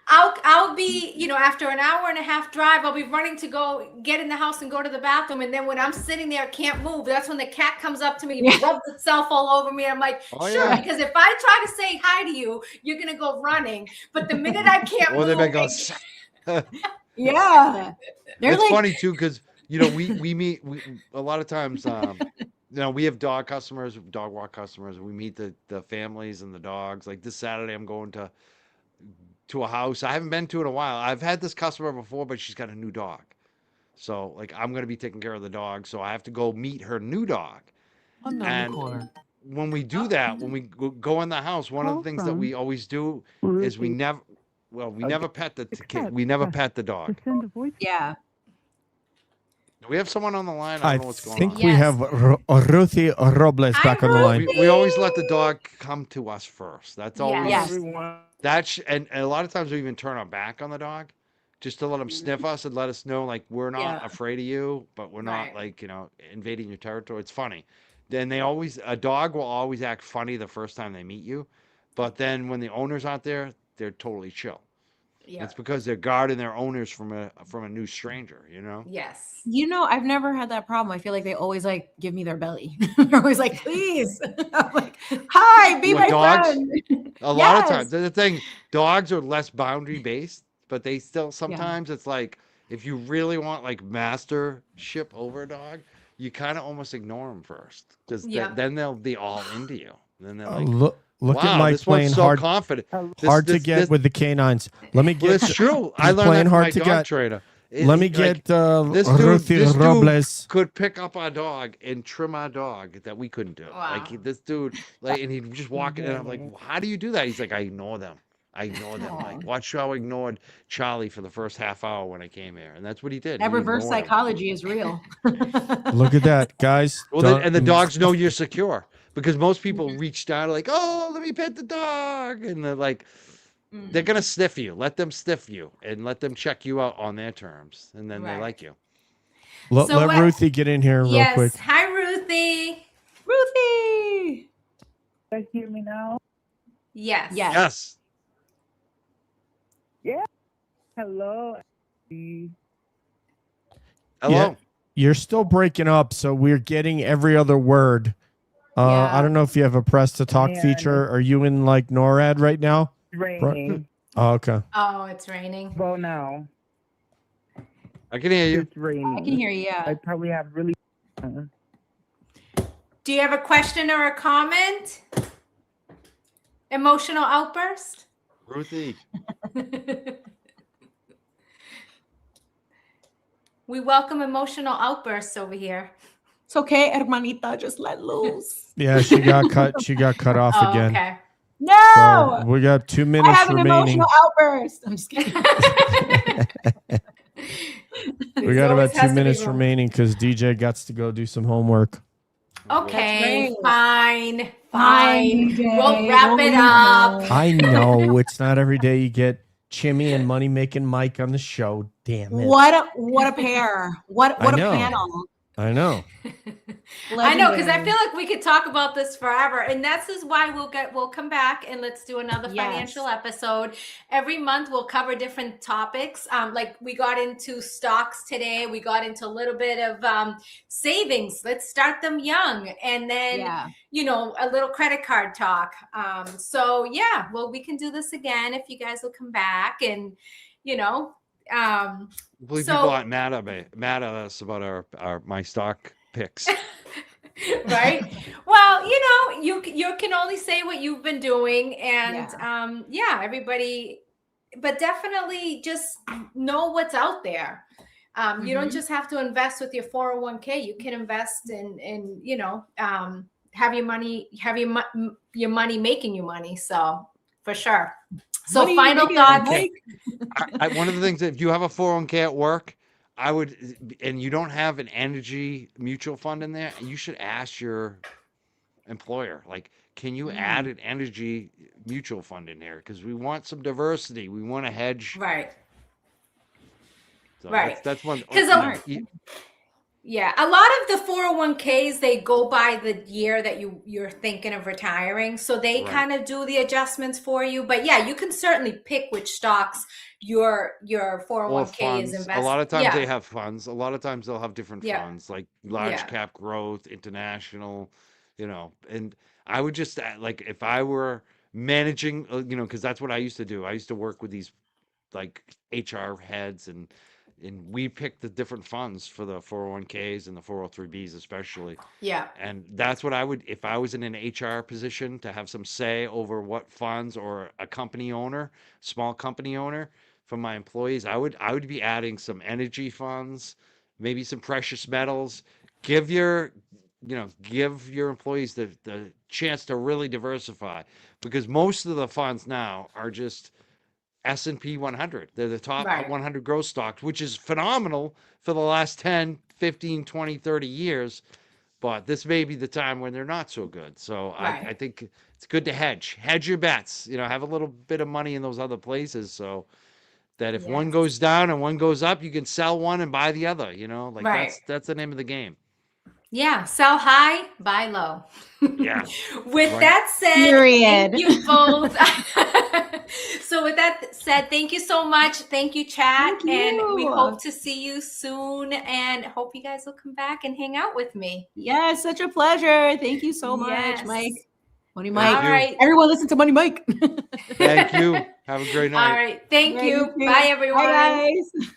I'll be, after an hour and a half drive, I'll be running to go get in the house and go to the bathroom. And then when I'm sitting there, can't move. That's when the cat comes up to me, Yeah. rubs itself all over me. I'm like, Oh, sure, yeah. because if I try to say hi to you, you're gonna go running. But the minute I can't Or they move, may go. Yeah, they're It's like funny too because we meet a lot of times. We have dog customers, dog walk customers. We meet the families and the dogs. Like this Saturday, I'm going to a house I haven't been to in a while. I've had this customer before, but she's got a new dog. So like I'm gonna be taking care of the dog, so I have to go meet her new dog. And when we do that, when we go in the house, one of the things that we always do is we never pet we never pet the dog. yeah. Do we have someone on the line? I I don't know what's going think on. we Yes. have Ruthie Robles Hi, back on the line. We always let the dog come to us first. That's always Yes. Everyone. and a lot of times we even turn our back on the dog just to let him sniff us and let us know like we're not Yeah. afraid of you, but we're not Right. like, invading your territory. It's funny. Then a dog will always act funny the first time they meet you, but then when the owner's out there, they're totally chill. Yeah. It's because they're guarding their owners from a new stranger, Yes. I've never had that problem. I feel like they always like give me their belly. They're always like, please. I'm like, hi, be What, my dogs? friend. A lot of Yes. times, the thing, dogs are less boundary based, but they still sometimes it's like if you really want like mastership over a dog, you kind of almost ignore them first, because Yeah. then they'll be all into you. Then they're like, Look wow, at Mike this one's playing so hard, confident. hard to get with the canines. Let me Well, get. it's true. I he's learned playing that from hard my to dog get. trainer. Let me get this Ruthie dude Robles. could pick up our dog and trim our dog that we couldn't do. Wow. This dude, and he'd just walk in, and I'm like, well, how do you do that? He's like, I ignore them. Like, watch how I ignored Charlie for the first half hour when I came here, and that's what he did. That He reverse ignored him. psychology is real. Look at that, guys. Well, and the dogs know you're secure because most people reach down like, oh, let me pet the dog, and they're like, they're gonna sniff you. Let them sniff you and let them check you out on their terms, and then they Right. like you. Let So what- Ruthie get in here real Yes. quick. Hi, Ruthie. Ruthie. You hear me now? Yes. Yes. Yeah. Hello. Hello. You're still breaking up, so we're getting every other word. Yeah. I don't know if you have a press to talk Man. feature. Are you in like NORAD right now? Raining. Oh, okay. Oh, it's raining. Well, now I can hear you. it's raining. I can hear you. I Yeah. probably have really. Do you have a question or a comment? Emotional outburst? Ruthie. We welcome emotional outbursts over here. It's okay, hermanita. Just let loose. Yeah, she got cut. She got cut off Oh, again. okay. No. So we got 2 I minutes have an remaining. emotional outburst. I'm just kidding. We got about 2 minutes remaining because DJ got to go do some homework. Okay, That's great. fine. Fine, We'll wrap it up. I know it's not every day you get Chimi and money making Mike on the show. Damn it! What a pair. What I a know. panel. I know. I know, because I Legendary. feel like we could talk about this forever, and this is why we'll come back and let's do another financial episode. Every month we'll cover different topics. Like we got into stocks today, we got into a little bit of savings. Let's start them young, and then a little credit card talk. So yeah, well, we can do this again if you guys will come back, and I believe people aren't mad at us about my stock picks. Right. Well, you can only say what you've been doing, and everybody but definitely just know what's out there. You don't Mhm. just have to invest with your 401k. You can invest in you know, have your money, your money making you money. So for sure. So Money final making it, thoughts. Mike. One of the things that if you have a 401k at work, I would, and you don't have an energy mutual fund in there, you should ask your employer, like, can you add an energy mutual fund in there? Because we want some diversity. We want to hedge. Right. So Right. that's one. Because yeah, a lot of the 401ks, they go by the year that you're thinking of retiring. So they Right. kind of do the adjustments for you. But yeah, you can certainly pick which stocks your or 401k is funds. A invested. lot of times Yeah. they have funds. A lot of times they'll have different Yeah. funds, like large Yeah. cap growth, international, and I would just like, if I were managing, because that's what I used to do. I used to work with these like HR heads, and we picked the different funds for the 401ks and the 403bs especially. Yeah. And that's what I would, if I was in an HR position, to have some say over what funds, or a company owner, small company owner, for my employees, I would be adding some energy funds, maybe some precious metals. Give your employees the chance to really diversify, because most of the funds now are just S&P 100. They're the top Right. 100 growth stocks, which is phenomenal for the last 10, 15, 20, 30 years. But this may be the time when they're not so good. So Right. I think it's good to hedge your bets, have a little bit of money in those other places, so that if one Yes. goes down and one goes up, you can sell one and buy the other, like Right. that's the name of the game. Yeah. Sell high, buy low. Yeah. With Right. that said, Period. thank you both. So with that said, thank you so much. Thank you, chat. Thank And we you. hope to see you soon, and hope you guys will come back and hang out with me. Yes, such a pleasure. Thank you so much, Yes. Mike. Money Thank Mike. All you. right. Everyone listen to Money Mike. Thank you. Have a great night. All right. Thank Yeah, you. too. Bye, everyone. Bye, guys.